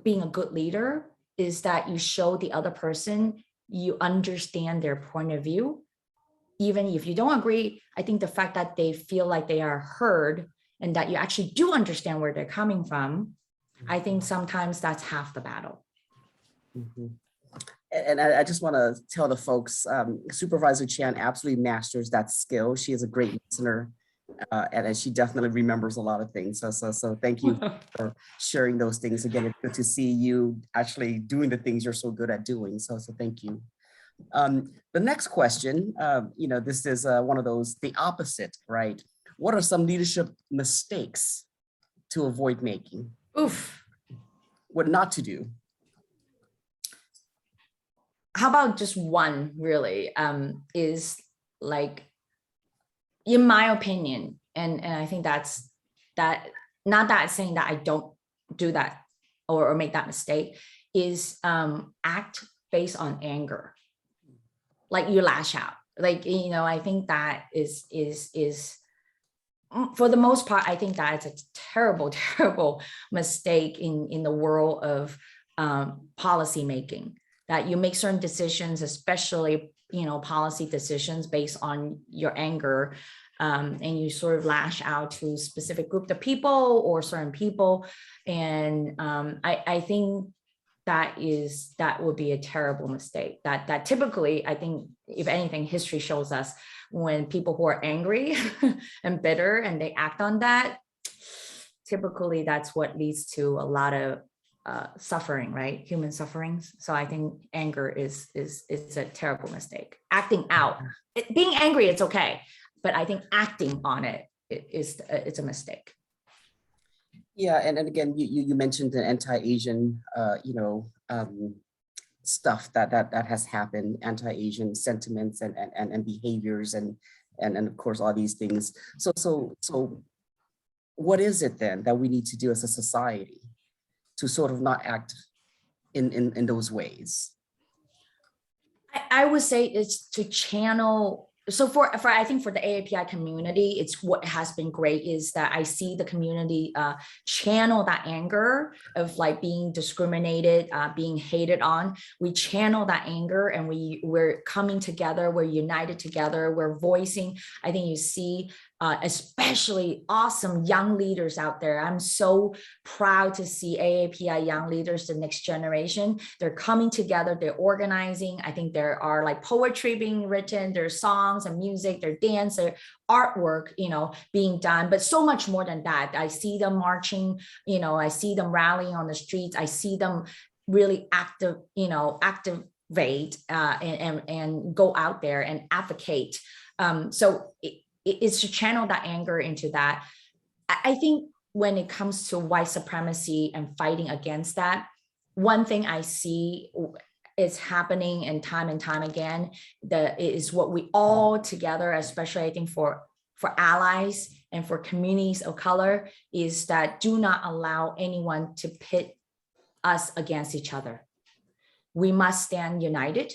being a good leader is that you show the other person you understand their point of view. Even if you don't agree, I think the fact that they feel like they are heard and that you actually do understand where they're coming from, I think sometimes that's half the battle. Mhm. And I just want to tell the folks, Supervisor Chan absolutely masters that skill. She is a great listener, and she definitely remembers a lot of things. So thank you for sharing those things. Again, it's good to see you actually doing the things you're so good at doing. So thank you. The next question, this is one of those, the opposite, right? What are some leadership mistakes to avoid making? Oof. What not to do? How about just one really, is like, in my opinion, and I think that's that, not that saying that I don't do that or make that mistake, is act based on anger. Like you lash out, like, I think that is for the most part, I think that it's a terrible, terrible mistake in the world of policy making, that you make certain decisions, especially, policy decisions based on your anger, and you sort of lash out to a specific group of people or certain people. And I think that would be a terrible mistake. That typically, I think, if anything, history shows us when people who are angry and bitter and they act on that, typically that's what leads to a lot of suffering, right? Human sufferings. So I think anger is a terrible mistake. Acting out, being angry, it's okay, but I think acting on it's a mistake. Yeah, and again, you mentioned the anti-Asian, stuff that has happened, anti-Asian sentiments and behaviors and of course all these things. So what is it then that we need to do as a society to sort of not act in those ways? I would say it's to channel. So for I think for the AAPI community, it's what has been great is that I see the community channel that anger of like being discriminated, being hated on. We channel that anger and we're coming together, we're united together, we're voicing. I think you see especially awesome young leaders out there. I'm so proud to see AAPI young leaders, the next generation. They're coming together, they're organizing. I think there are like poetry being written, there's songs and music, there's dance, there's artwork, being done, but so much more than that. I see them marching, I see them rallying on the streets. I see them really activate and go out there and advocate. So it's to channel that anger into that. I think when it comes to white supremacy and fighting against that, one thing I see is happening and time again, is what we all together, especially I think for allies and for communities of color, is that do not allow anyone to pit us against each other. We must stand united,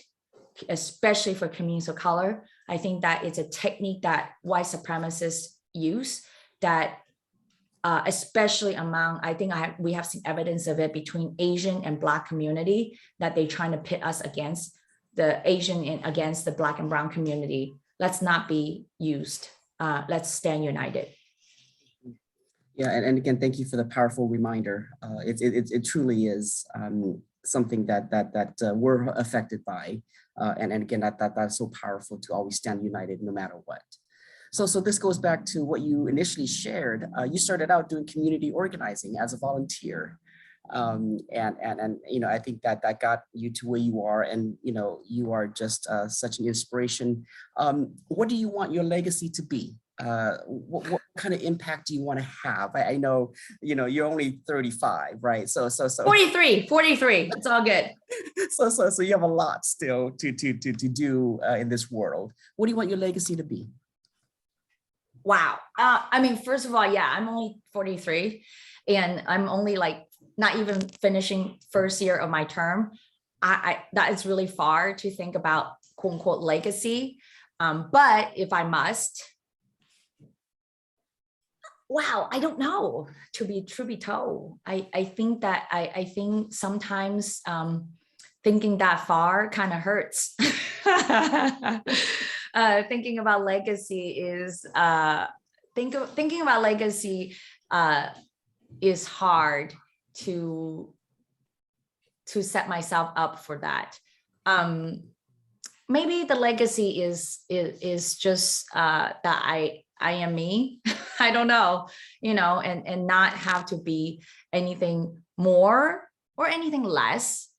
especially for communities of color. I think that it's a technique that white supremacists use that especially among, I think we have seen evidence of it between Asian and Black community, that they're trying to pit us against the Asian and against the Black and Brown community. Let's not be used. Let's stand united. Yeah, and again, thank you for the powerful reminder. It truly is something that we're affected by. And again, that's so powerful to always stand united no matter what. So this goes back to what you initially shared. You started out doing community organizing as a volunteer. And I think that got you to where you are, and you are just such an inspiration. What do you want your legacy to be? What kind of impact do you want to have? I know, you're only 35, right? So 43, it's all good. So you have a lot still to do in this world. What do you want your legacy to be? Wow. First of all, yeah, I'm only 43 and I'm only like not even finishing first year of my term. That is really far to think about quote unquote legacy. But if I must, wow, I don't know, to be told. I think that I think sometimes thinking that far kind of hurts. Thinking about legacy is thinking about legacy is hard to set myself up for that. Maybe the legacy is just that I am me. I don't know, and not have to be anything more or anything less.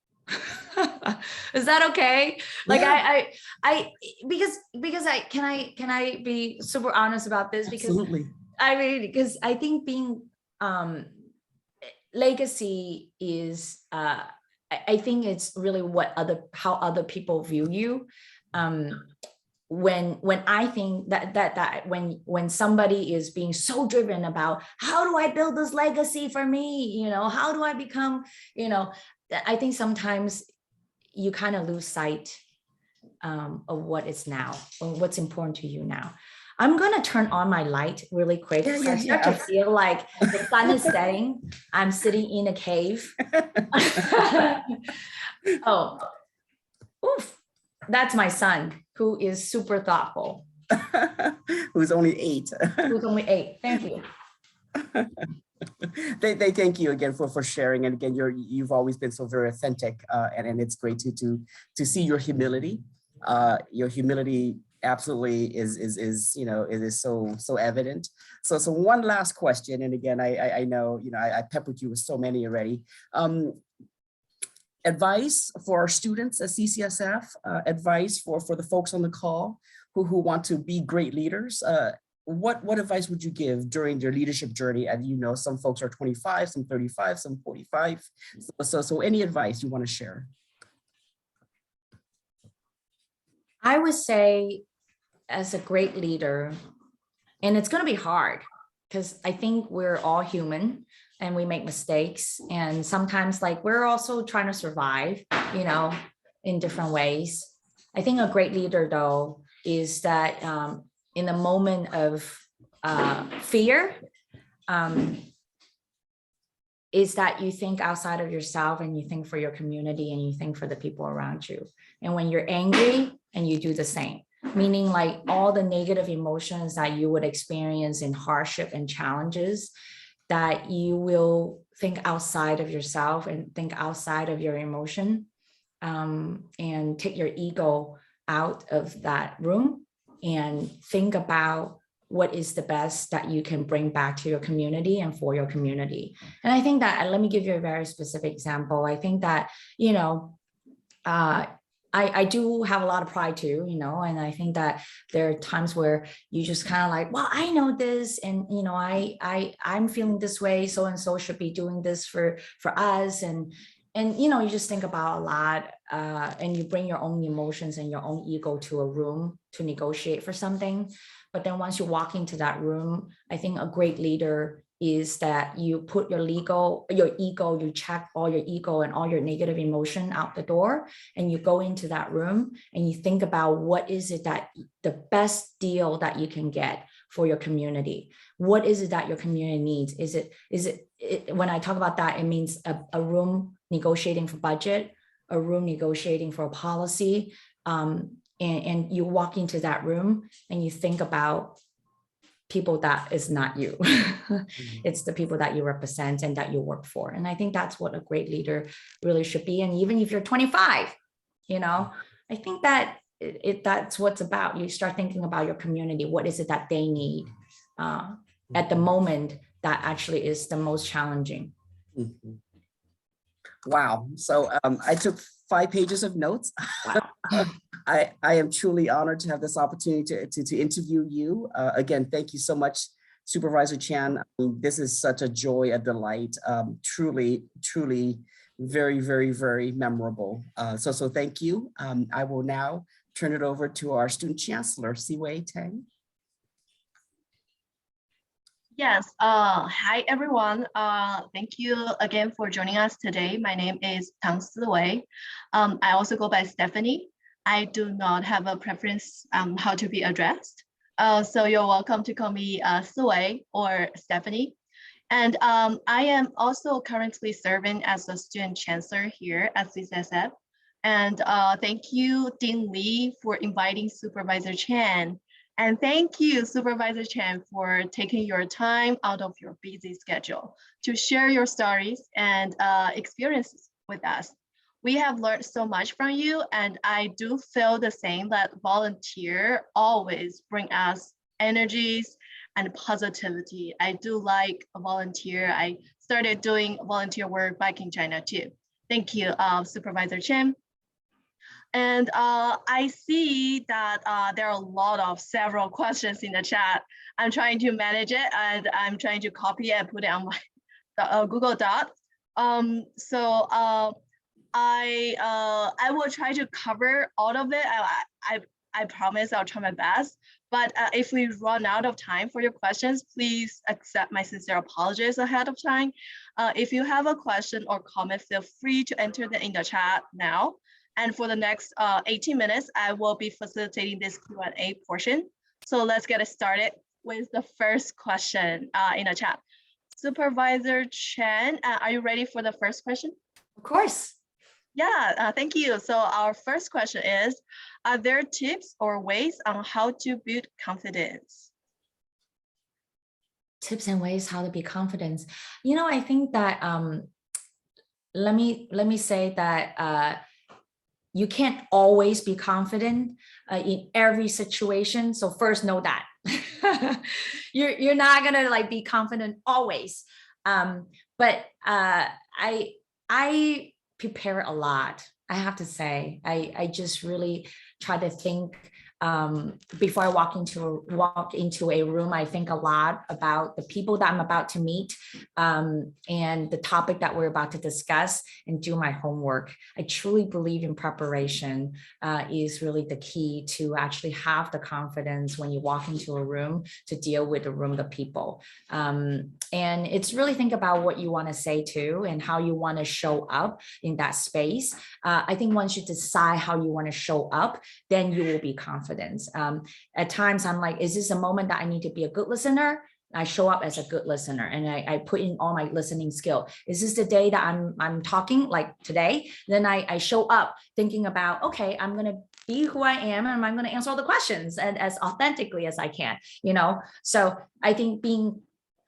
Is that okay? Like, yeah. I because can I be super honest about this? Because Absolutely. because I think being legacy is I think it's really how other people view you. When I think that when somebody is being so driven about how do I build this legacy for me, how do I become, I think sometimes you kind of lose sight of what is now or what's important to you now. I'm going to turn on my light really quick. Yeah, I start to feel like the sun is setting. I'm sitting in a cave. Oh, oof. That's my son, who is super thoughtful. Who's only 8. Who's only 8. Thank you. They thank you again for sharing, and again you've always been so very authentic, and it's great to see your humility. Your humility absolutely is it is so evident. So one last question, and again I know I peppered you with so many already. Advice for our students at CCSF, advice for the folks on the call who want to be great leaders. What advice would you give during their leadership journey? And some folks are 25, some 35, some 45. So any advice you want to share? I would say, as a great leader, and it's going to be hard because I think we're all human and we make mistakes, and sometimes we're also trying to survive, in different ways. I think a great leader though is that in the moment of fear, is that you think outside of yourself and you think for your community and you think for the people around you. And when you're angry, and you do the same, meaning all the negative emotions that you would experience in hardship and challenges, that you will think outside of yourself and think outside of your emotion, and take your ego out of that room and think about what is the best that you can bring back to your community and for your community. And I think that, let me give you a very specific example. I think that, I do have a lot of pride too, and I think that there are times where you just kind of well, I know this, and I'm feeling this way, so and so should be doing this for us, and you just think about a lot, and you bring your own emotions and your own ego to a room to negotiate for something. But then once you walk into that room, I think a great leader is that you put your ego, you check all your ego and all your negative emotion out the door, and you go into that room and you think about what is it that the best deal that you can get for your community. What is it that your community needs? Is it when I talk about that, it means a room negotiating for budget, a room negotiating for a policy, and you walk into that room and you think about people that is not you. It's the people that you represent and that you work for. And I think that's what a great leader really should be. And even if you're 25, I think that that's what's about. You start thinking about your community. What is it that they need at the moment that actually is the most challenging? Mm-hmm. Wow. So I took 5 pages of notes. Wow. I am truly honored to have this opportunity to interview you. Again, thank you so much, Supervisor Chan. This is such a joy, a delight, truly very, very, very memorable. So thank you. I will now turn it over to our student chancellor, Siwei Tang. Yes, hi everyone. Thank you again for joining us today. My name is Tang Siwei. I also go by Stephanie. I do not have a preference how to be addressed. So you're welcome to call me Sui or Stephanie. And I am also currently serving as a student chancellor here at CCSF. And thank you, Dean Lee, for inviting Supervisor Chan. And thank you, Supervisor Chan, for taking your time out of your busy schedule to share your stories and experiences with us. We have learned so much from you, and I do feel the same that volunteer always bring us energies and positivity. I do like a volunteer. I started doing volunteer work back in China too. Thank you, Supervisor Chen. And I see that there are a lot of several questions in the chat. I'm trying to manage it and I'm trying to copy it and put it on my Google Doc. I will try to cover all of it. I promise I'll try my best. But if we run out of time for your questions, please accept my sincere apologies ahead of time. If you have a question or comment, feel free to enter them in the chat now. And for the next 18 minutes, I will be facilitating this Q&A portion. So let's get started with the first question in the chat. Supervisor Chen, are you ready for the first question? Of course. Yeah, thank you. So our first question is, are there tips or ways on how to build confidence? Tips and ways how to be confident. You know, I think that let me say that you can't always be confident in every situation. So first, know that you're not gonna like be confident always. But I prepare a lot. I have to say, I just really try to think before I walk into a room. I think a lot about the people that I'm about to meet and the topic that we're about to discuss, and do my homework. I truly believe in preparation is really the key to actually have the confidence when you walk into a room to deal with the room of people. And it's really think about what you want to say too, and how you want to show up in that space. I think once you decide how you want to show up, then you will be confident. At times I'm like, is this a moment that I need to be a good listener? I show up as a good listener and I put in all my listening skill. Is this the day that I'm talking like today? Then I show up thinking about, okay, I'm going to be who I am and I'm going to answer all the questions and as authentically as I can, you know? So I think being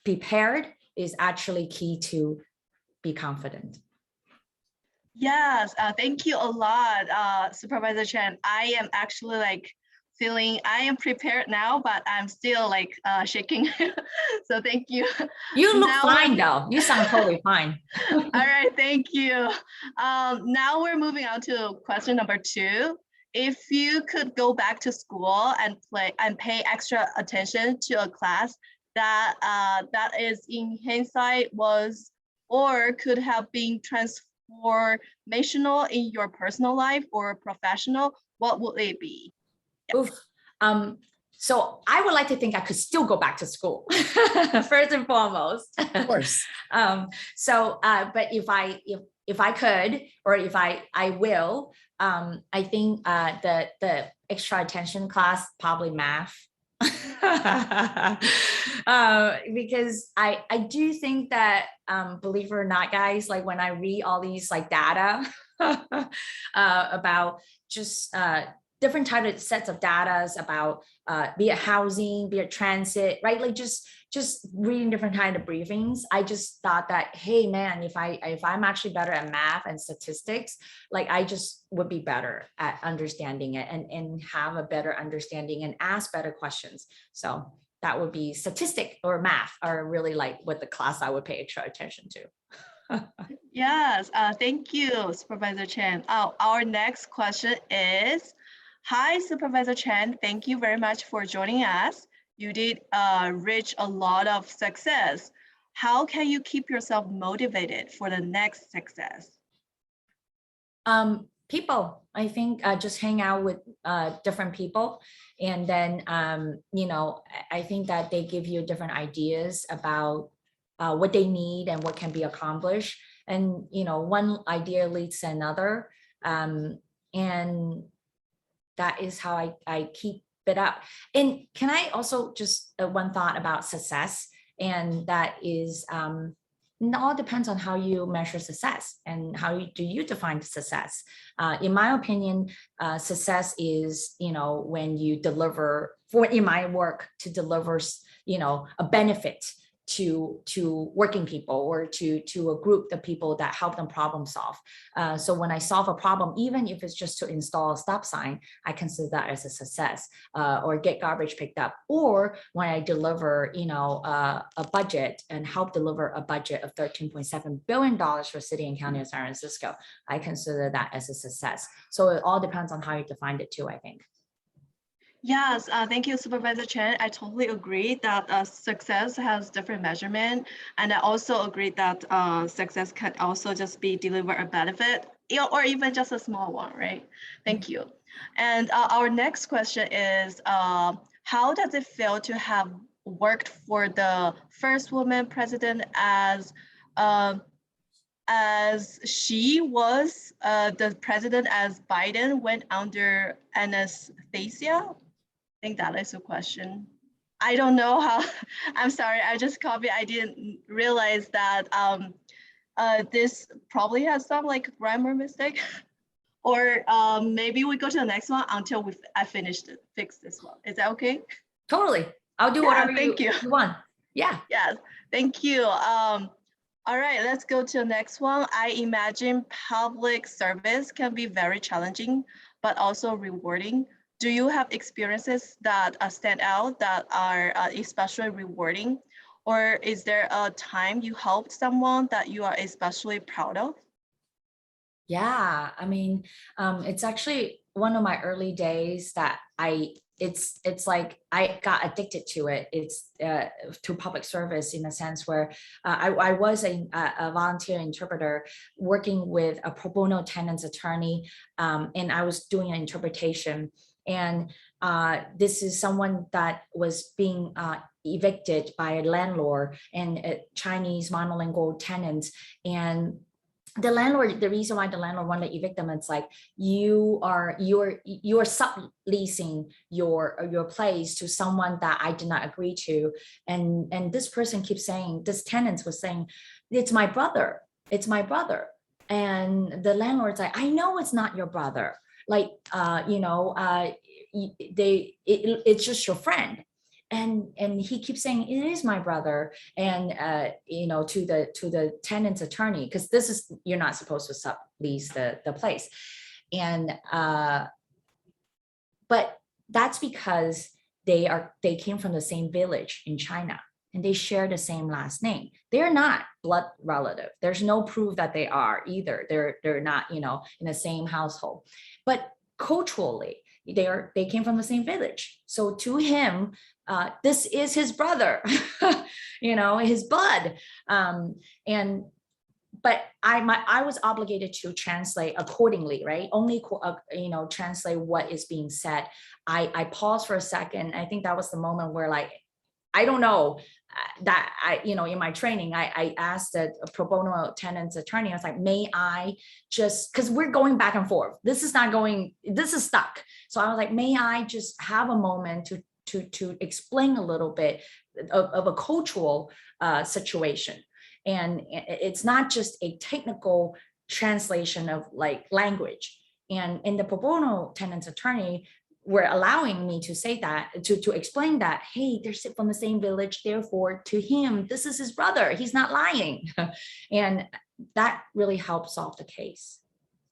prepared is actually key to be confident. Yes, thank you a lot, Supervisor Chen. I am actually like feeling I am prepared now, but I'm still like shaking. So thank you. You look fine though. You sound totally fine. All right, thank you. Now we're moving on to question number 2. If you could go back to school and pay extra attention to a class that that is in hindsight was or could have been transformational in your personal life or professional, what would it be? Oof. So I would like to think I could still go back to school first and foremost. Of course. But if I could, or if I will, I think the extra attention class, probably math. Because I do think that believe it or not, guys, like when I read all these like data about just different types of sets of data about be it housing, be it transit, right? Like just reading different kind of briefings. I just thought that, hey man, if I'm actually better at math and statistics, like I just would be better at understanding it and have a better understanding and ask better questions. So that would be statistic or math are really like what the class I would pay extra attention to. Yes, thank you, Supervisor Chen. Our next question is, hi, Supervisor Chen. Thank you very much for joining us. You did reach a lot of success. How can you keep yourself motivated for the next success? People, I think just hang out with different people. And then, you know, I think that they give you different ideas about what they need and what can be accomplished. And, you know, one idea leads to another. And that is how I keep bit up. And can I also just one thought about success, and that is it all depends on how you measure success and how do you define success. In my opinion, success is, when you deliver, in my work, to deliver, a benefit to working people or to a group of people that help them problem solve. So when I solve a problem, even if it's just to install a stop sign, I consider that as a success, or get garbage picked up. Or when I deliver, a budget and help deliver a budget of $13.7 billion for city and county of San Francisco, I consider that as a success. So it all depends on how you define it too, I think. Yes, thank you, Supervisor Chen. I totally agree that success has different measurement. And I also agree that success can also just be deliver a benefit, or even just a small one, right? Thank you. And our next question is, how does it feel to have worked for the first woman president as she was the president as Biden went under anesthesia? I think that is a question. I don't know how, I'm sorry, I just copied. I didn't realize that this probably has some like grammar mistake. Or maybe we go to the next one until I fix this one. Is that okay? Totally. I'll do whatever you want. Yeah. Yes, thank you. All right, let's go to the next one. I imagine public service can be very challenging, but also rewarding. Do you have experiences that stand out that are especially rewarding? Or is there a time you helped someone that you are especially proud of? Yeah, I mean, it's actually one of my early days that it's like I got addicted to it. It's to public service in a sense where I was a volunteer interpreter working with a pro bono tenants attorney, and I was doing an interpretation. And this is someone that was being evicted by a landlord and Chinese monolingual tenants. And the landlord, the reason why the landlord wanted to evict them, it's like you're subleasing your place to someone that I did not agree to, and this person keeps saying, this tenant was saying, it's my brother, and the landlord's like, I know it's not your brother, like it's just your friend. And he keeps saying it is my brother, and to the tenant's attorney, because this is, you're not supposed to sublease the place, and but that's because they came from the same village in China and they share the same last name. They're not blood relative. There's no proof that they are either. They're not in the same household, but culturally they came from the same village. So to him, this is his brother, his blood. But I was obligated to translate accordingly, right? Only translate what is being said. I paused for a second. I think that was the moment where, like, I don't know, that in my training, I asked a pro bono tenants attorney, I was like, may I just, because we're going back and forth. This is stuck. So I was like, may I just have a moment to explain a little bit of a cultural situation. And it's not just a technical translation of like language. And in the pro bono tenants attorney were allowing me to say that, to explain that, hey, they're from the same village, therefore to him, this is his brother, he's not lying. And that really helped solve the case.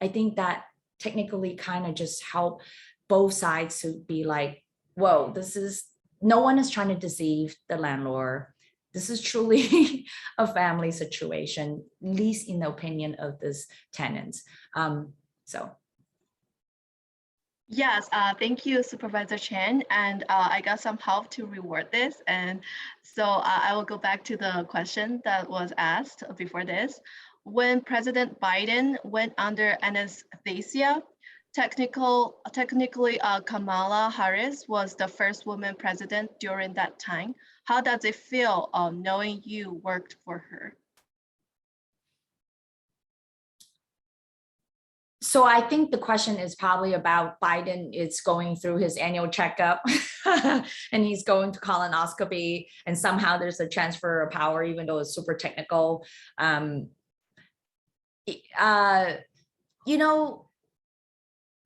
I think that technically kind of just helped both sides to be like, whoa, no one is trying to deceive the landlord. This is truly a family situation, at least in the opinion of this tenants. Yes, thank you, Supervisor Chen. And I got some help to reward this. And so I will go back to the question that was asked before this. When President Biden went under anesthesia, technically Kamala Harris was the first woman president during that time. How does it feel knowing you worked for her? So I think the question is probably about Biden is going through his annual checkup and he's going to colonoscopy and somehow there's a transfer of power, even though it's super technical. You know,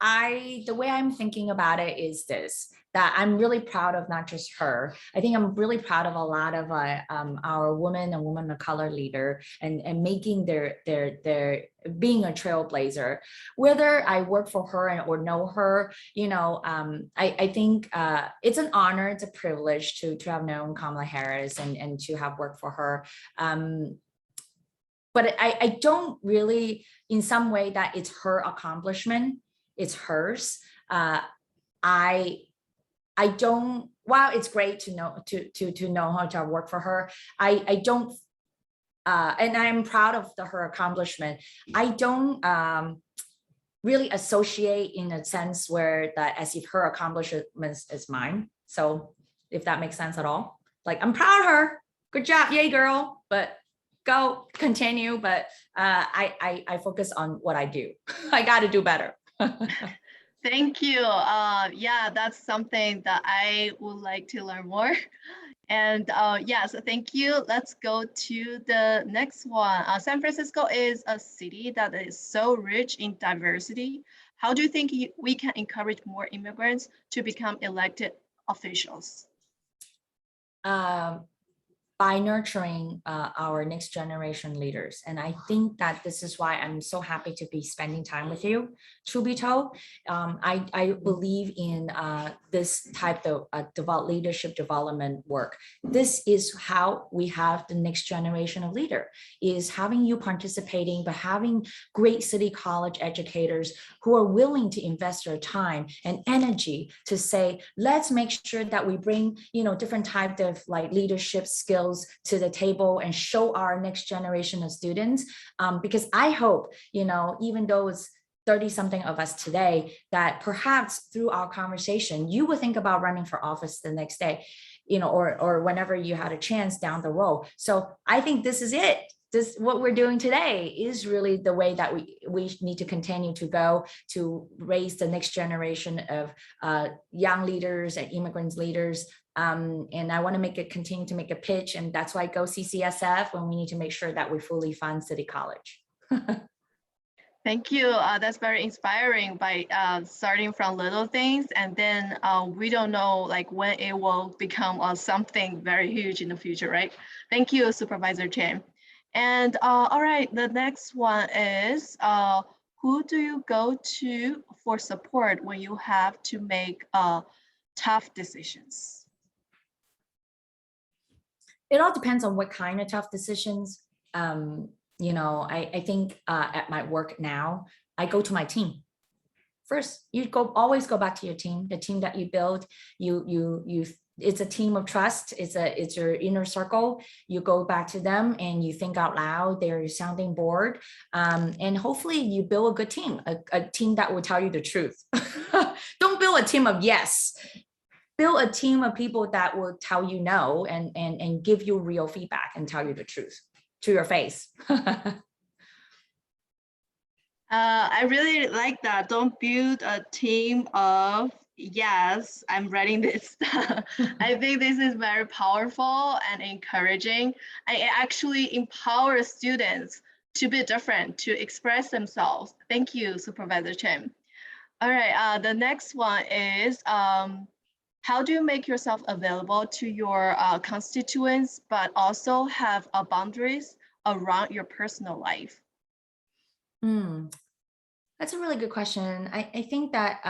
the way I'm thinking about it is this, that I'm really proud of not just her. I think I'm really proud of a lot of our women and women of color leader and making their being a trailblazer. Whether I work for her or know her, you know, I think it's an honor, it's a privilege to have known Kamala Harris and to have worked for her. But I don't really, in some way, that it's her accomplishment. It's hers. I don't, while it's great to know how to work for her, I don't, and I'm proud of her accomplishment. I don't really associate in a sense where that as if her accomplishments is mine. So if that makes sense at all, like I'm proud of her, good job, yay girl, but go continue. But I focus on what I do. I got to do better. Thank you. Yeah, that's something that I would like to learn more. And yeah, so thank you. Let's go to the next one. San Francisco is a city that is so rich in diversity. How do you think we can encourage more immigrants to become elected officials? By nurturing our next generation leaders. And I think that this is why I'm so happy to be spending time with you, truth be told. I believe in this type of leadership development work. This is how we have the next generation of leader, is having you participating, but having great city college educators who are willing to invest their time and energy to say, let's make sure that we bring, you know, different types of like leadership skills to the table and show our next generation of students. Because I hope, you know, even though it's 30 something of us today, that perhaps through our conversation, you would think about running for office the next day, you know, or whenever you had a chance down the road. So I think this is it. This, what we're doing today is really the way that we need to continue to go to raise the next generation of young leaders and immigrants leaders. And I want to continue to make a pitch, and that's why I go CCSF when we need to make sure that we fully fund City College. Thank you. That's very inspiring by starting from little things, and then we don't know like when it will become something very huge in the future, right? Thank you, Supervisor Chan. And all right, the next one is who do you go to for support when you have to make tough decisions? It all depends on what kind of tough decisions. You know, I think at my work now, I go to my team. First, you always go back to your team, the team that you build. It's a team of trust. It's your inner circle. You go back to them and you think out loud. They're your sounding board, and hopefully you build a good team, a team that will tell you the truth. Don't build a team of yes. Build a team of people that will tell you no and give you real feedback and tell you the truth to your face. I really like that. Don't build a team of yes, I'm writing this. I think this is very powerful and encouraging. I actually empower students to be different, to express themselves. Thank you, Supervisor Chen. All right, the next one is, how do you make yourself available to your constituents, but also have boundaries around your personal life? That's a really good question. I think that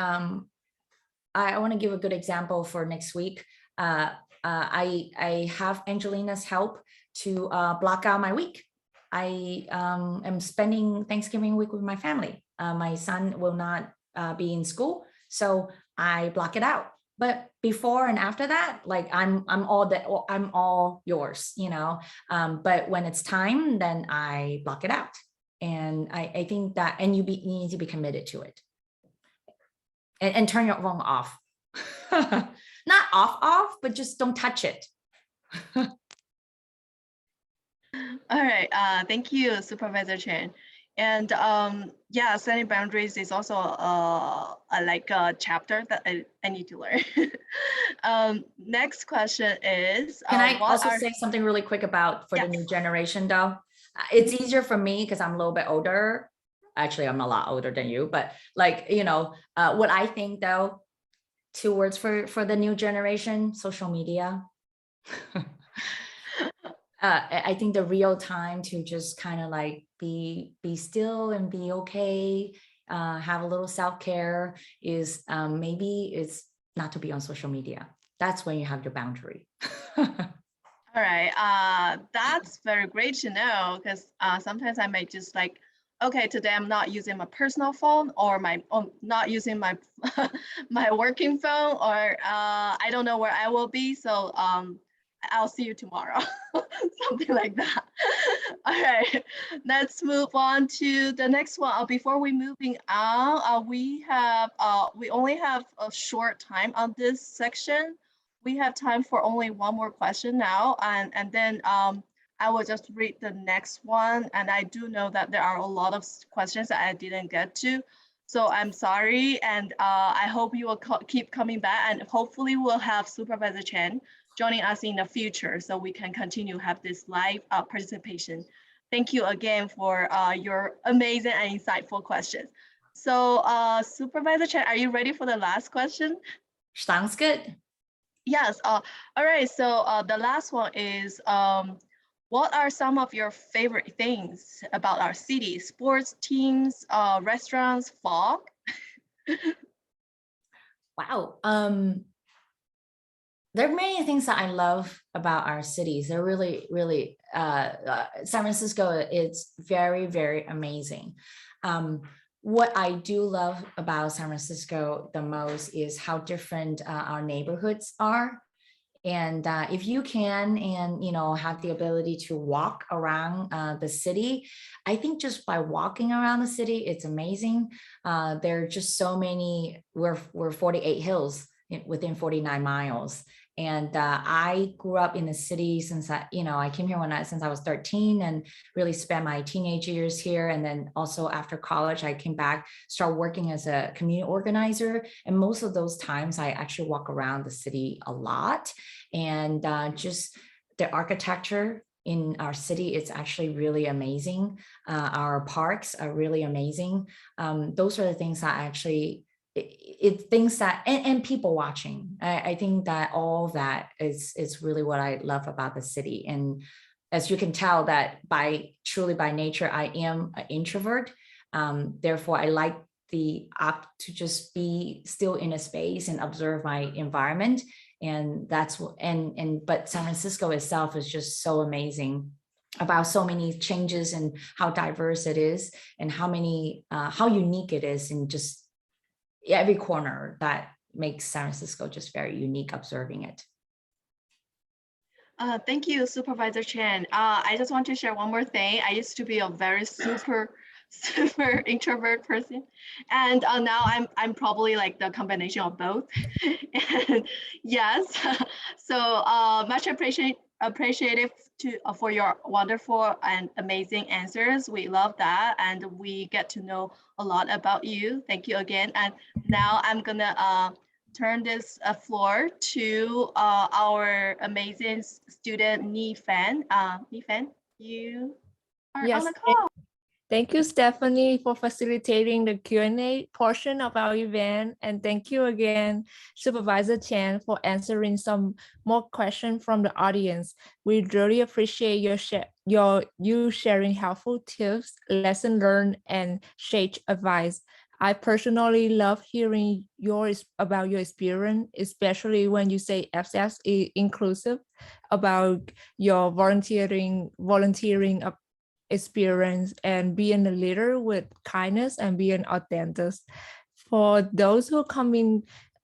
I want to give a good example for next week. I have Angelina's help to block out my week. I am spending Thanksgiving week with my family. My son will not be in school, so I block it out. But before and after that, like I'm all yours, you know. But when it's time, then I block it out. And I think that, and you need to be committed to it. And turn your phone off. Not off, but just don't touch it. All right, thank you, Supervisor Chen. And yeah, setting boundaries is also like a chapter that I need to learn. Next question is, Can I what also are, say something really quick about for the Yes. new generation though? It's easier for me because I'm a little bit older. Actually, I'm a lot older than you, but like, you know, what I think though, 2 words for the new generation: social media. I think the real time to just kind of like be still and be okay, have a little self-care is maybe it's not to be on social media. That's when you have your boundary. all right, that's very great to know, because sometimes I may just like, okay, today I'm not using my personal phone, or not using my my working phone, or I don't know where I will be, so I'll see you tomorrow, something like that. All right, let's move on to the next one. Before we moving on, we only have a short time on this section. We have time for only one more question now, and then I will just read the next one. And I do know that there are a lot of questions that I didn't get to, so I'm sorry. And I hope you will keep coming back, and hopefully we'll have Supervisor Chan joining us in the future, so we can continue have this live participation. Thank you again for your amazing and insightful questions. So Supervisor Chan, are you ready for the last question? Sounds good. Yes. All right. So the last one is, what are some of your favorite things about our city? Sports teams, restaurants, fog? Wow. There are many things that I love about our cities. They're really, really, San Francisco, it's very, very amazing. What I do love about San Francisco the most is how different our neighborhoods are. And if you can, and you know, have the ability to walk around the city, I think just by walking around the city, it's amazing. There are just so many. We're 48 hills within 49 miles. And I grew up in the city since I came here since I was 13, and really spent my teenage years here. And then also after college, I came back, started working as a community organizer. And most of those times I actually walk around the city a lot. And just the architecture in our city, it's actually really amazing. Our parks are really amazing. Those are the things that actually, it's things that, and people watching. I think that all that is really what I love about the city. And as you can tell, that truly by nature, I am an introvert. Therefore, I like the opt to just be still in a space and observe my environment. And that's what, but San Francisco itself is just so amazing about so many changes and how diverse it is, and how unique it is, and just every corner that makes San Francisco just very unique observing it. Thank you, Supervisor Chan. I just want to share one more thing. I used to be a very super introvert person, and now I'm probably like the combination of both. And yes, so much appreciative for your wonderful and amazing answers. We love that, and we get to know a lot about you. Thank you again. And now I'm gonna turn this floor to our amazing student Ni Fan. Ni Fan, you are on the call. Thank you, Stephanie, for facilitating the Q&A portion of our event. And thank you again, Supervisor Chan, for answering some more questions from the audience. We really appreciate you sharing helpful tips, lesson learned, and sage advice. I personally love hearing about your experience, especially when you say FCS is inclusive, about your volunteering experience, and being a leader with kindness and being authentic. For those who come in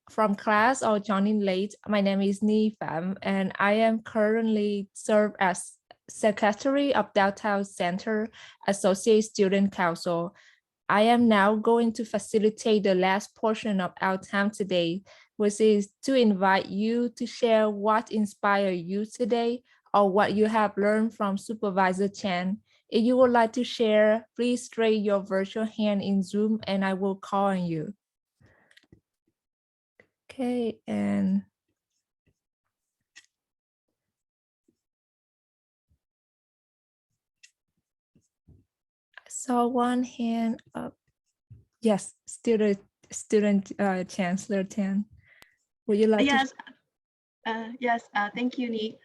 from class or joining late, my name is Ni Pham, and I am currently serve as Secretary of Downtown Center Associate Student Council. I am now going to facilitate the last portion of our time today, which is to invite you to share what inspired you today, or what you have learned from Supervisor Chan If you would like to share, please raise your virtual hand in Zoom and I will call on you. Okay, and I saw one hand up. Yes, student Chancellor Tan. Would you like Yes, to? yes, thank you, Ni.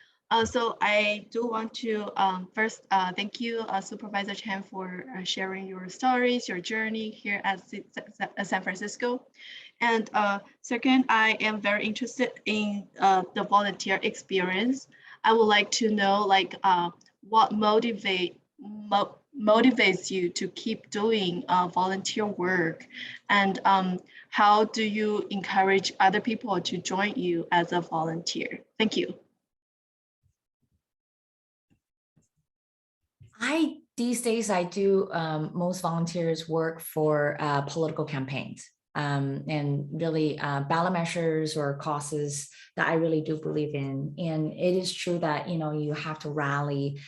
So I do want to first thank you, Supervisor Chan, for sharing your stories, your journey here at San Francisco. And second, I am very interested in the volunteer experience. I would like to know what motivates you to keep doing volunteer work, and how do you encourage other people to join you as a volunteer? Thank you. These days I do most volunteers work for political campaigns and really ballot measures or causes that I really do believe in. And it is true that you have to rally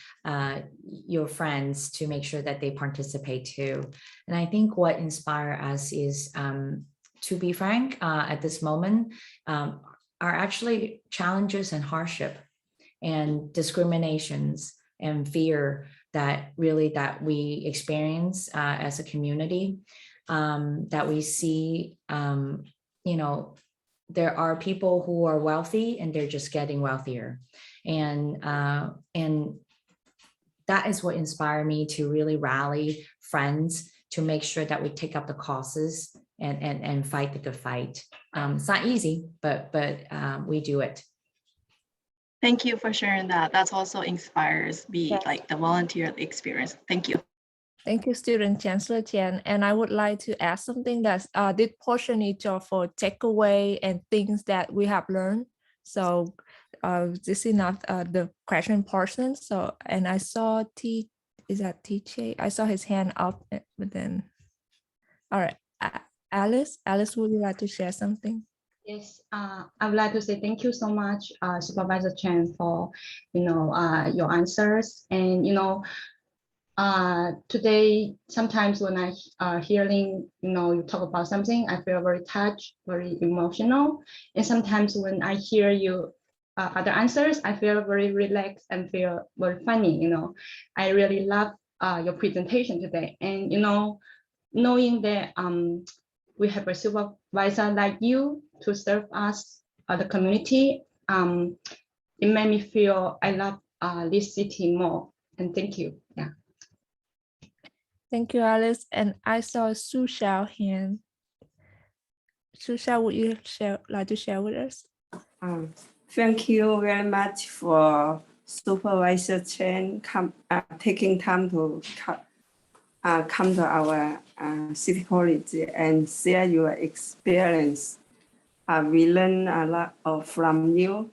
your friends to make sure that they participate too. And I think what inspires us is, to be frank, at this moment, are actually challenges and hardship and discriminations and fear that we experience as a community, that we see, there are people who are wealthy and they're just getting wealthier. And that is what inspired me to really rally friends to make sure that we take up the causes and fight the good fight. It's not easy, but we do it. Thank you for sharing that. That's also inspires me, Yes. like the volunteer experience. Thank you. Thank you, Student Chancellor Tian. And I would like to add something that this portion is for takeaway and things that we have learned. So this is not the question portion. So, and I saw is that TJ? I saw his hand up, but then, all right. Alice, would you like to share something? Yes, I would like to say thank you so much, Supervisor Chen, for your answers. And today, sometimes when I hearing you talk about something, I feel very touched, very emotional. And sometimes when I hear you other answers, I feel very relaxed and feel very funny. I really love your presentation today. And knowing that we have a supervisor like you to serve us, the community. It made me feel I love this city more. And thank you. Yeah. Thank you, Alice. And I saw Su Xiao hand. Su Xiao, would you like to share with us? Thank you very much for Supervisor Chen taking time to come to our City College and share your experience. We learn a lot from you.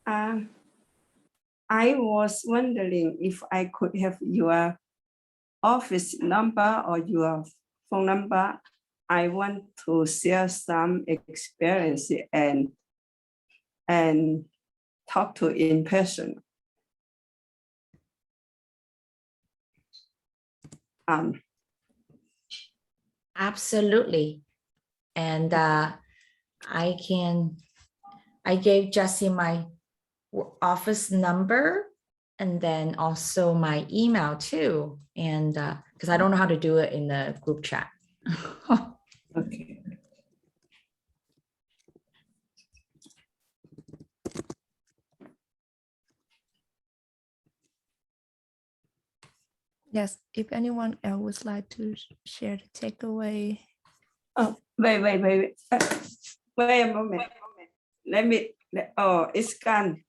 I was wondering if I could have your office number or your phone number. I want to share some experience and talk to in person. Absolutely. And I gave Jessie my office number and then also my email too. And because I don't know how to do it in the group chat. Okay. Yes, if anyone else would like to share the takeaway. Oh, wait. Wait a moment. It's gone.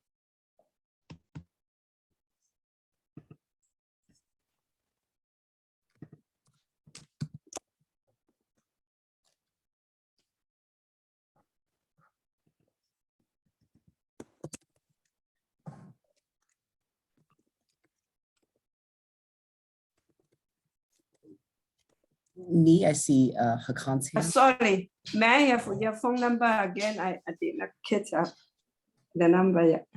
Ni, I see Hakan's hand. Sorry, may I have your phone number again? I did not catch up the number yet.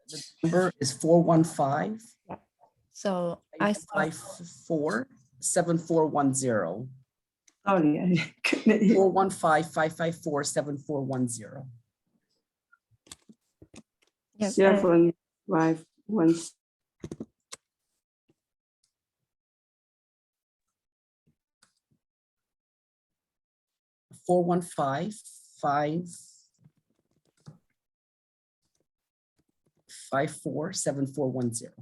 The number is 415 So I saw 554-7410. Sorry, 415-554-7410. yes, 751. 415-554-7410.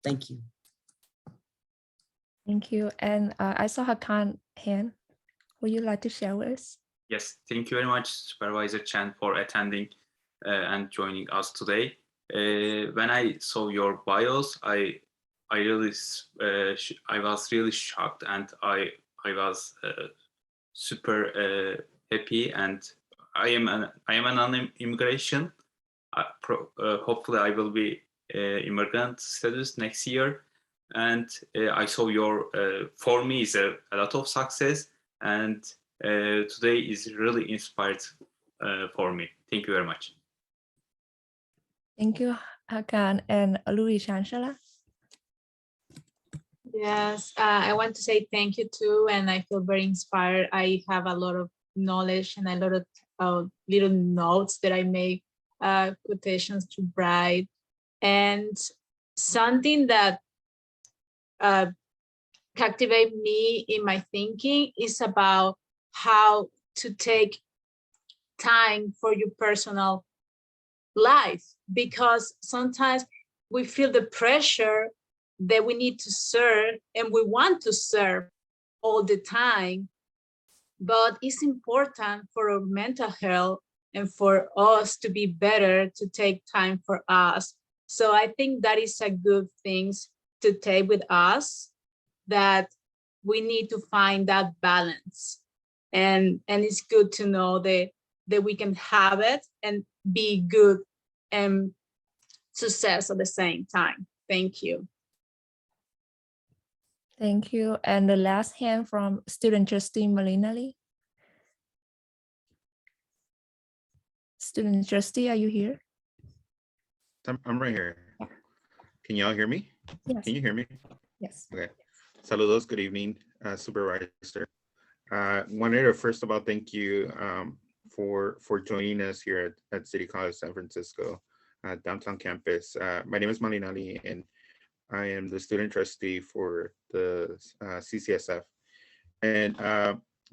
Thank you. thank you. And I saw Hakan hand. Would you like to share with us? Yes, thank you very much, Supervisor Chan, for attending and joining us today. When I saw your bios, I was really shocked, and I was super happy. And I am an immigration. Hopefully, I will be immigrant status next year. And I saw your for me is a lot of success, and today is really inspired for me. Thank you very much. Thank you, Hakan and Louis Chancellor. Yes, I want to say thank you too, and I feel very inspired. I have a lot of knowledge and a lot of little notes that I make, quotations to write, and something that captivate me in my thinking is about how to take time for your personal life, because sometimes we feel the pressure that we need to serve and we want to serve all the time, but it's important for our mental health and for us to be better to take time for us. So I think that is a good thing to take with us, that we need to find that balance, and it's good to know that we can have it and be good and success at the same time. Thank you. Thank you. And the last hand from student trustee Melina Lee. Student trustee, are you here? I'm right here. Can y'all hear me? Yes. Can you hear me? Yes. Okay. Saludos, good evening, Supervisor. Wanted to first of all thank you for joining us here at City College San Francisco, downtown campus. My name is Melina Lee, and I am the student trustee for the CCSF. And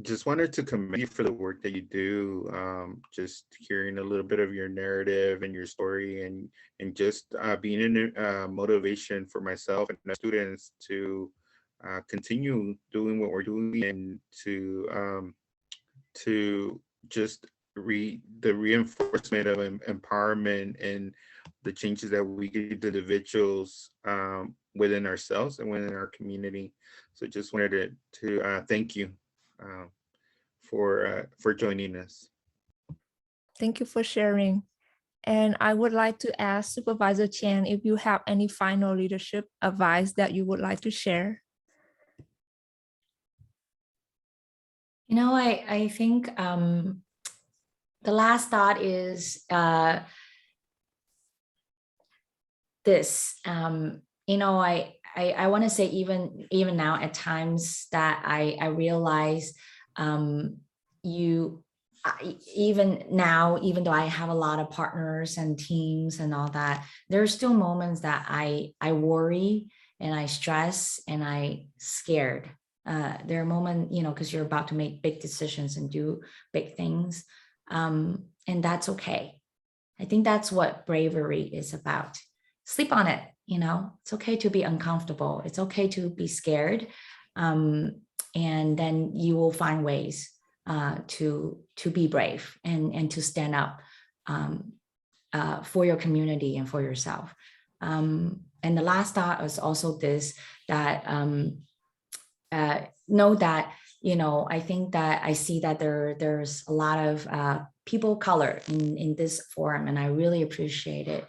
just wanted to commend you for the work that you do. Just hearing a little bit of your narrative and your story, and just being a motivation for myself and the students to continue doing what we're doing, and to just the reinforcement of empowerment and the changes that we get to individuals within ourselves and within our community. So just wanted to thank you for joining us. Thank you for sharing. And I would like to ask Supervisor Chan if you have any final leadership advice that you would like to share. You know, I think the last thought is this. You know, I want to say even now at times that I realize even now, even though I have a lot of partners and teams and all that, there are still moments that I worry and I stress and I scared. There are moments, you know, because you're about to make big decisions and do big things, and that's okay. I think that's what bravery is about. Sleep on it, you know. It's okay to be uncomfortable. It's okay to be scared, and then you will find ways to be brave and to stand up for your community and for yourself. And the last thought is also this, that know that, you know, I think that I see that there's a lot of people of color in this forum, and I really appreciate it.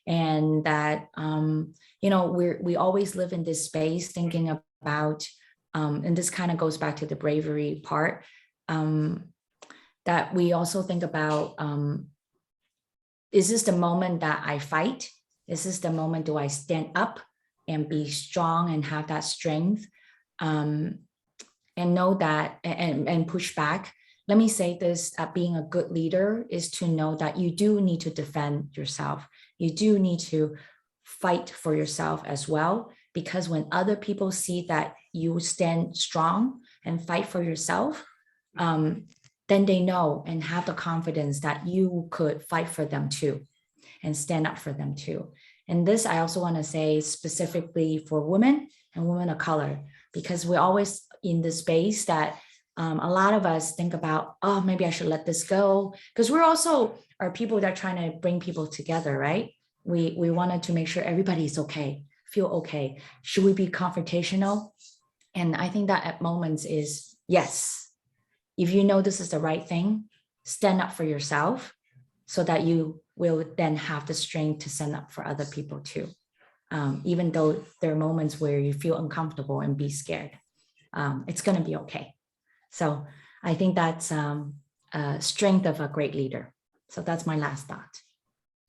And that, you know, we always live in this space thinking about, and this kind of goes back to the bravery part, that we also think about is this the moment that I fight? Is this the moment do I stand up and be strong and have that strength, and know that and push back? Let me say this, being a good leader is to know that you do need to defend yourself. You do need to fight for yourself as well, because when other people see that you stand strong and fight for yourself, then they know and have the confidence that you could fight for them too and stand up for them too. And this, I also want to say specifically for women and women of color, because we're always in the space that a lot of us think about, oh, maybe I should let this go. Because we're also are people that are trying to bring people together, right? We wanted to make sure everybody's okay, feel okay. Should we be confrontational? And I think that at moments is yes. If you know this is the right thing, stand up for yourself so that you will then have the strength to stand up for other people too. Even though there are moments where you feel uncomfortable and be scared, it's going to be okay. So I think that's strength of a great leader. So that's my last thought.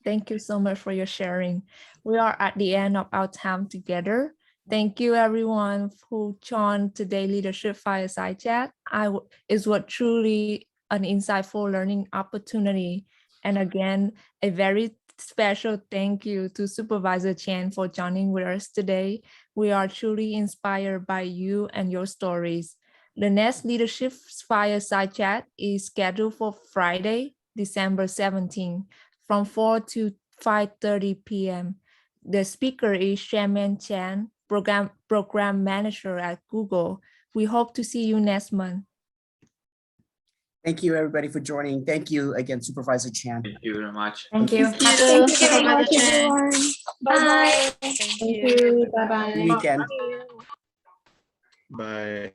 Thank you so much for your sharing. We are at the end of our time together. Thank you everyone who joined today's Leadership Fireside Chat. It was truly an insightful learning opportunity. And again, a very special thank you to Supervisor Chan for joining with us today. We are truly inspired by you and your stories. The next Leadership Fireside Chat is scheduled for Friday, December 17, from 4 to 5:30 p.m. The speaker is Shaman Chan, Program Manager at Google. We hope to see you next month. Thank you, everybody, for joining. Thank you again, Supervisor Chan. Thank you very much. Thank you. Thank you very much, everyone. Bye. Thank you. Bye-bye. Good weekend. Bye.